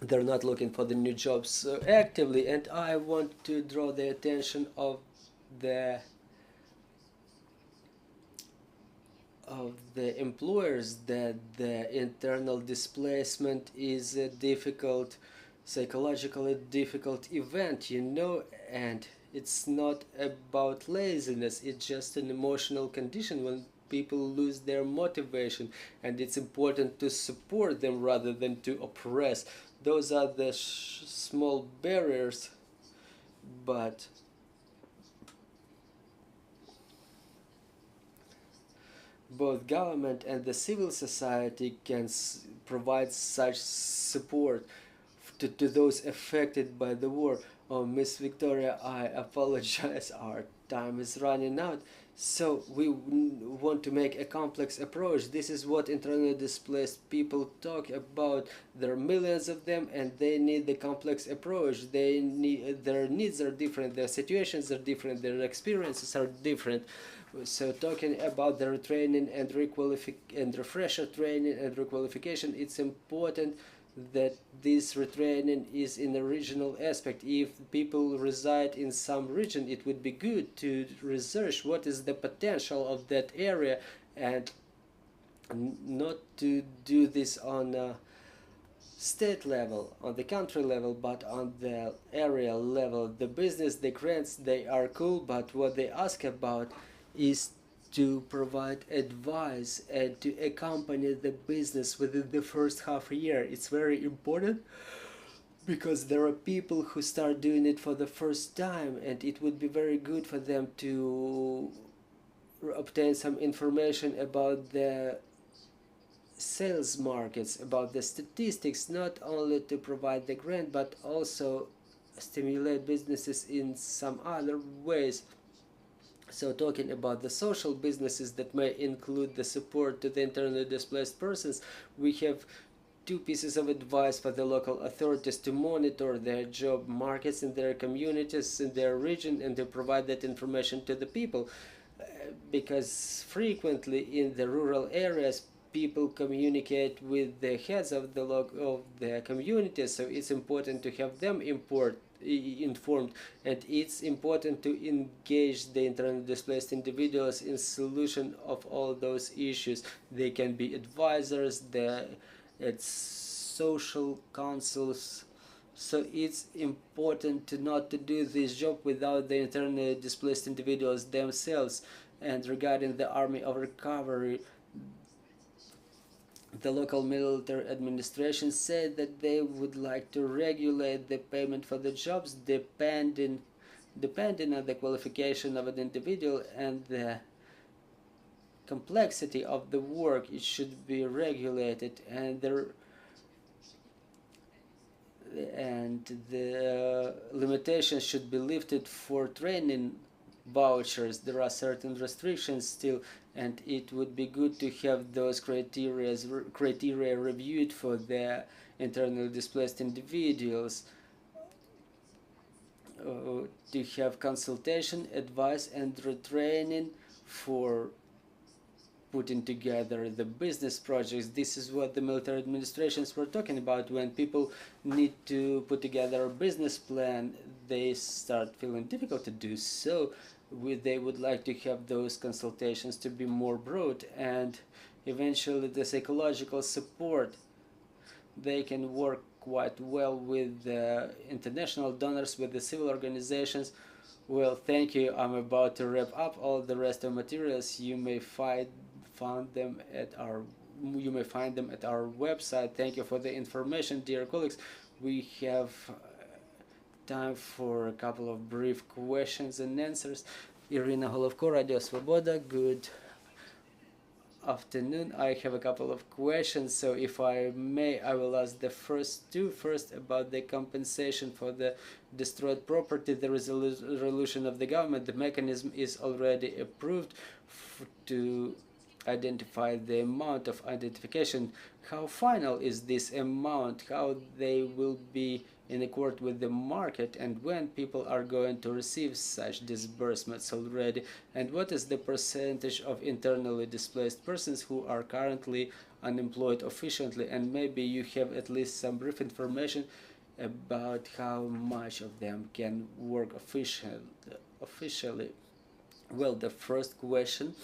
They're not looking for the new jobs actively, and I want to draw the attention of the employers that the internal displacement is a difficult, psychologically difficult event, you know, and it's not about laziness, it's just an emotional condition when people lose their motivation, and it's important to support them rather than to oppress. Those are the small barriers, but both government and the civil society can provide such support to those affected by the war. Oh, Miss Victoria, I apologize, our time is running out. So we want to make a complex approach. This is what internally displaced people talk about. There are millions of them, and they need the complex approach. They need, their needs are different, their situations are different, their experiences are different. So talking about the retraining and refresher training and requalification, it's important that this retraining is in a regional aspect. If people reside in some region, it would be good to research what is the potential of that area, and not to do this on a state level, on the country level, but on the area level. The business, the grants, they are cool, but what they ask about is to provide advice and to accompany the business within the first half a year. It's very important because there are people who start doing it for the first time, and it would be very good for them to obtain some information about the sales markets, about the statistics, not only to provide the grant but also stimulate businesses in some other ways. So talking about the social businesses that may include the support to the internally displaced persons, we have two pieces of advice for the local authorities: to monitor their job markets in their communities, in their region, and to provide that information to the people. Because frequently in the rural areas, people communicate with the heads of the communities, so it's important to have them informed, and it's important to engage the internally displaced individuals in solution of all those issues. They can be advisors, it's social councils. So it's important to not to do this job without the internally displaced individuals themselves. And regarding the Army of Recovery, the local military administration said that they would like to regulate the payment for the jobs depending on the qualification of an individual and the complexity of the work. It should be regulated, and the limitations should be lifted for training vouchers. There are certain restrictions still, and it would be good to have those criteria reviewed for the internally displaced individuals, to have consultation, advice, and retraining for putting together the business projects. This is what the military administrations were talking about. When people need to put together a business plan, they start feeling difficult to do so. They would like to have those consultations to be more broad, and eventually the psychological support. They can work quite well with the international donors, with the civil organizations. Well, thank you. I'm about to wrap up. All the rest of materials you may find them at our website. Thank you for the information, dear colleagues. We have time for a couple of brief questions and answers. Iryna Holovko, Radio Svoboda, good afternoon. I have a couple of questions, so if I may, I will ask the first two. First, about the compensation for the destroyed property. There is a resolution of the government. The mechanism is already approved to identify the amount of identification. How final is this amount? How they will be in accord with the market, and when people are going to receive such disbursements already? And what is the percentage of internally displaced persons who are currently unemployed officially? And maybe you have at least some brief information about how much of them can work officially. Well, the first question,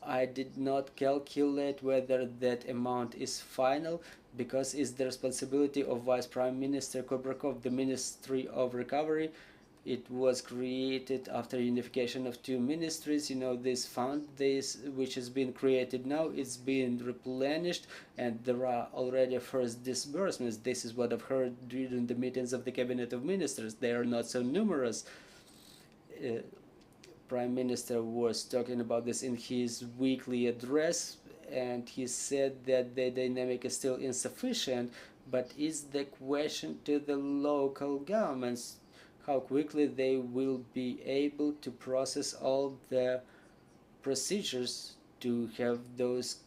I did not calculate whether that amount is final, because it's the responsibility of Vice Prime Minister Kubrakov, the Ministry of Recovery. It was created after unification of two ministries. You know, this fund, which has been created now, it's been replenished, and there are already first disbursements. This is what I've heard during the meetings of the Cabinet of Ministers. They are not so numerous. Prime Minister was talking about this in his weekly address, and he said that the dynamic is still insufficient, but is the question to the local governments how quickly they will be able to process all the procedures to have those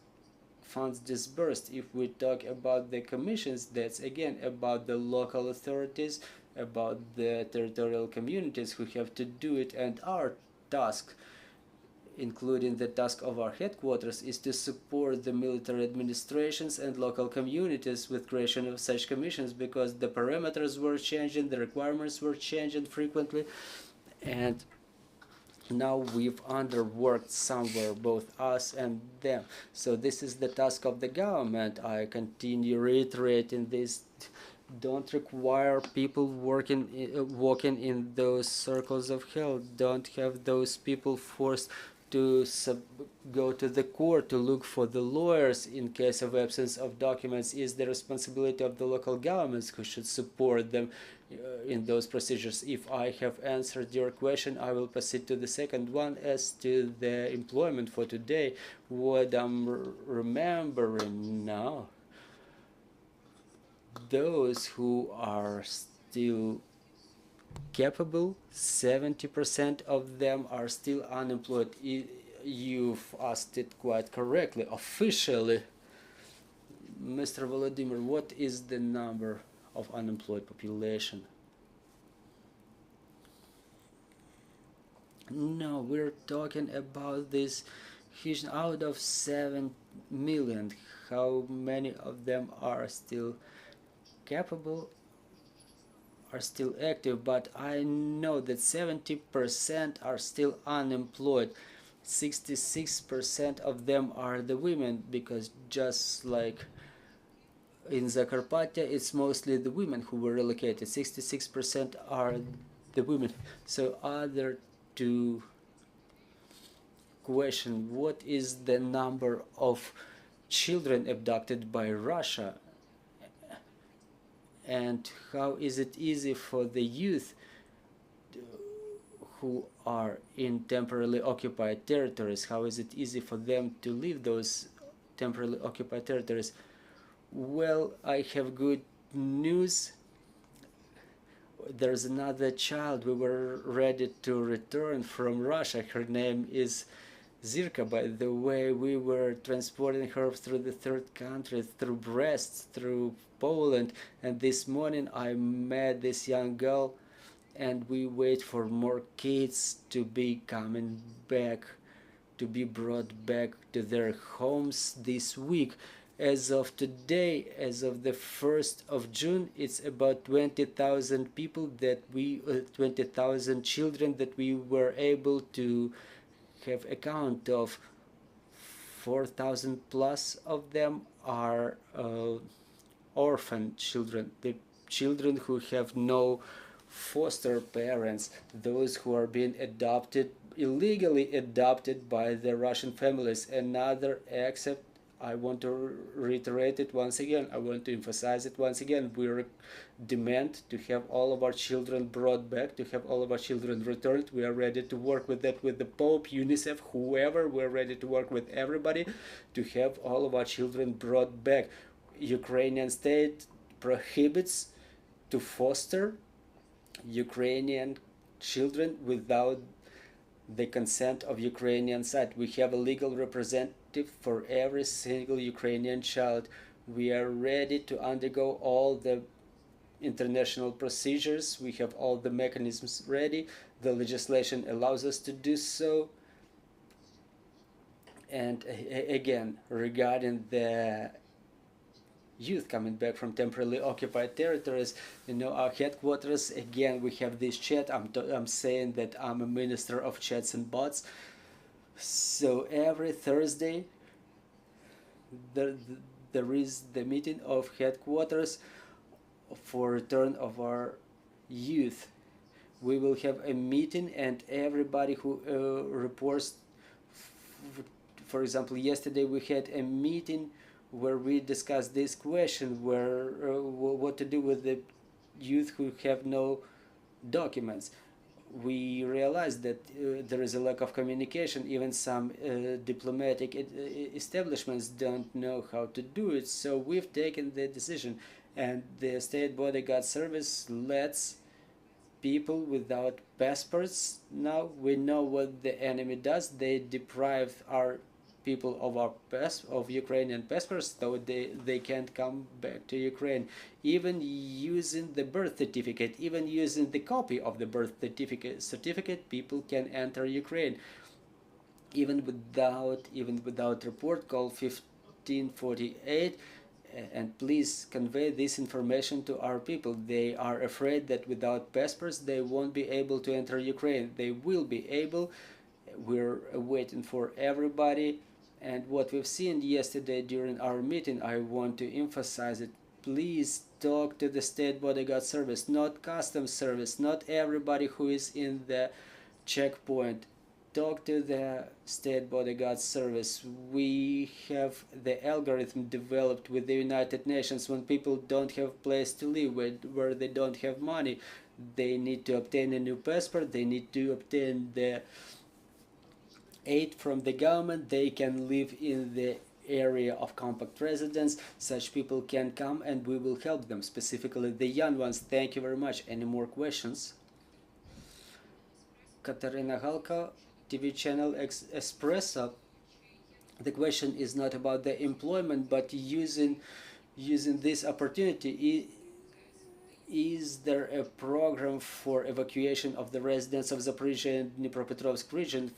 funds disbursed. If we talk about the commissions, that's again about the local authorities, about the territorial communities who have to do it, and our task, including the task of our headquarters, is to support the military administrations and local communities with creation of such commissions, because the parameters were changing, the requirements were changing frequently, and now we've underworked somewhere, both us and them. So this is the task of the government. I continue reiterating this. Don't require people walking in those circles of hell. Don't have those people forced to go to the court to look for the lawyers in case of absence of documents is the responsibility of the local governments who should support them in those procedures. If I have answered your question, I will proceed to the second one as to the employment for today. What I'm remembering now, those who are still capable, 70% of them are still unemployed. You've asked it quite correctly. Officially, Mr. Volodymyr, what is the number of unemployed population? No, we're talking about this huge, out of 7 million. How many of them are still capable, are still active? But I know that 70% are still unemployed. 66% of them are the women, because just like in Zakarpattia, it's mostly the women who were relocated. 66% are the women. So other two question, what is the number of children abducted by Russia? And how is it easy for the youth who are in temporarily occupied territories? How is it easy for them to leave those temporarily occupied territories? Well, I have good news. There's another child. We were ready to return from Russia. Her name is Zirka, by the way. We were transporting her through the third country, through Brest, through Poland, and this morning I met this young girl, and we wait for more kids to be coming back, to be brought back to their homes this week. As of today, as of the 1st of June, it's about 20,000 people that 20,000 children that we were able to have account of. 4,000 plus of them are orphan children, the children who have no foster parents, those who are being adopted, illegally adopted by the Russian families. Another except, I want to reiterate it once again, I want to emphasize it once again, we demand to have all of our children brought back, to have all of our children returned. We are ready to work with that, with the Pope, UNICEF, whoever. We're ready to work with everybody to have all of our children brought back. Ukrainian state prohibits to foster Ukrainian children without the consent of Ukrainian side. We have a legal representative for every single Ukrainian child. We are ready to undergo all the international procedures. We have all the mechanisms ready. The legislation allows us to do so. And again, regarding the youth coming back from temporarily occupied territories, our headquarters, again, we have this chat. I'm saying that I'm a minister of chats and bots. So every Thursday there is the meeting of headquarters for return of our youth. We will have a meeting, and everybody who reports, for example, yesterday we had a meeting where we discussed this question, where what to do with the youth who have no documents. We realized that there is a lack of communication. Even some diplomatic establishments don't know how to do it. So we've taken the decision, and the State Bodyguard Service lets people without passports. Now we know what the enemy does. They deprive our people of Ukrainian passports, so they can't come back to Ukraine. Even using the birth certificate, even using the copy of the birth certificate, people can enter Ukraine. Even without report call 1548. And please convey this information to our people. They are afraid that without passports they won't be able to enter Ukraine. They will be able. We're waiting for everybody. And what we've seen yesterday during our meeting, I want to emphasize it. Please talk to the State Bodyguard Service, not Customs Service, not everybody who is in the checkpoint. talk to the State Bodyguard Service. We have the algorithm developed with the United Nations. When people don't have a place to live, where they don't have money, they need to obtain a new passport, they need to obtain the aid from the government, they can live in the area of compact residence. Such people can come and we will help them, specifically the young ones. Thank you very much. Any more questions? Katarina Halka, TV channel Espresso. The question is not about the employment, but using this opportunity. Is there a program for evacuation of the residents of Zaporizhia and Dnipropetrovsk region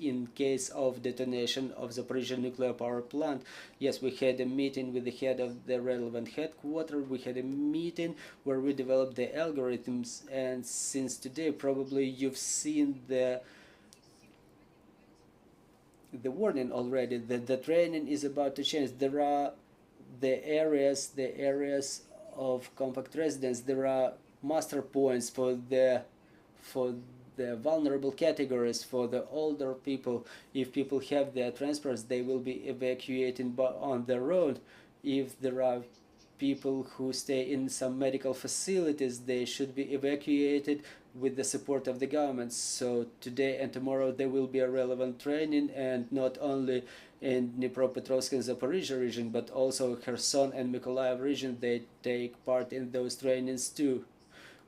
in case of detonation of Zaporizhia nuclear power plant? Yes, we had a meeting with the head of the relevant headquarters. We had a meeting where we developed the algorithms, and since today probably you've seen the warning already that the training is about to change. There are the areas of compact residence. There are master points for the vulnerable categories, for the older people. If people have their transports, they will be evacuating on their own. If there are people who stay in some medical facilities, they should be evacuated with the support of the government. So today and tomorrow there will be a relevant training, and not only in Dnipropetrovsk and Zaporizhia region, but also Kherson and Mykolaiv region. They take part in those trainings too.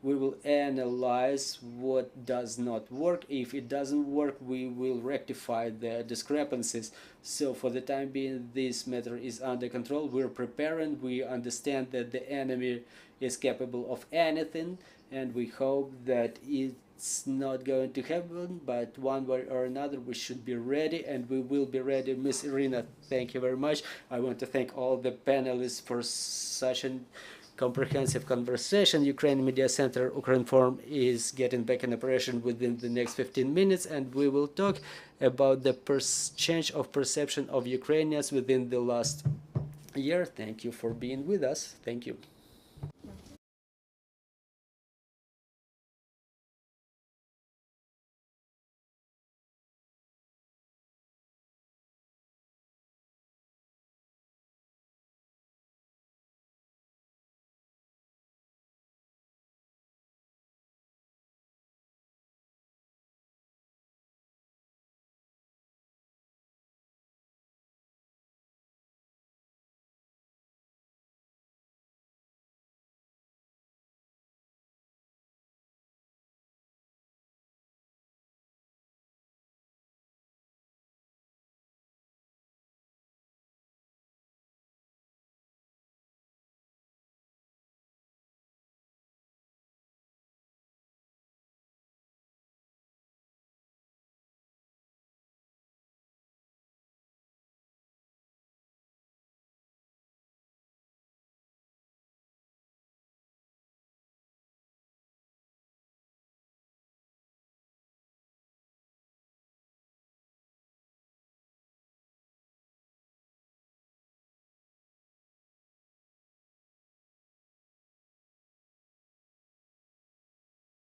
We will analyze what does not work. If it doesn't work, we will rectify the discrepancies. So for the time being, this matter is under control. We're preparing. We understand that the enemy is capable of anything, and we hope that it's not going to happen, but one way or another we should be ready, and we will be ready. Miss Iryna, thank you very much. I want to thank all the panelists for such a comprehensive conversation. Ukraine Media Center Ukrinform is getting back in operation within the next 15 minutes, and we will talk about the change of perception of Ukrainians within the last year. Thank you for being with us. Thank you.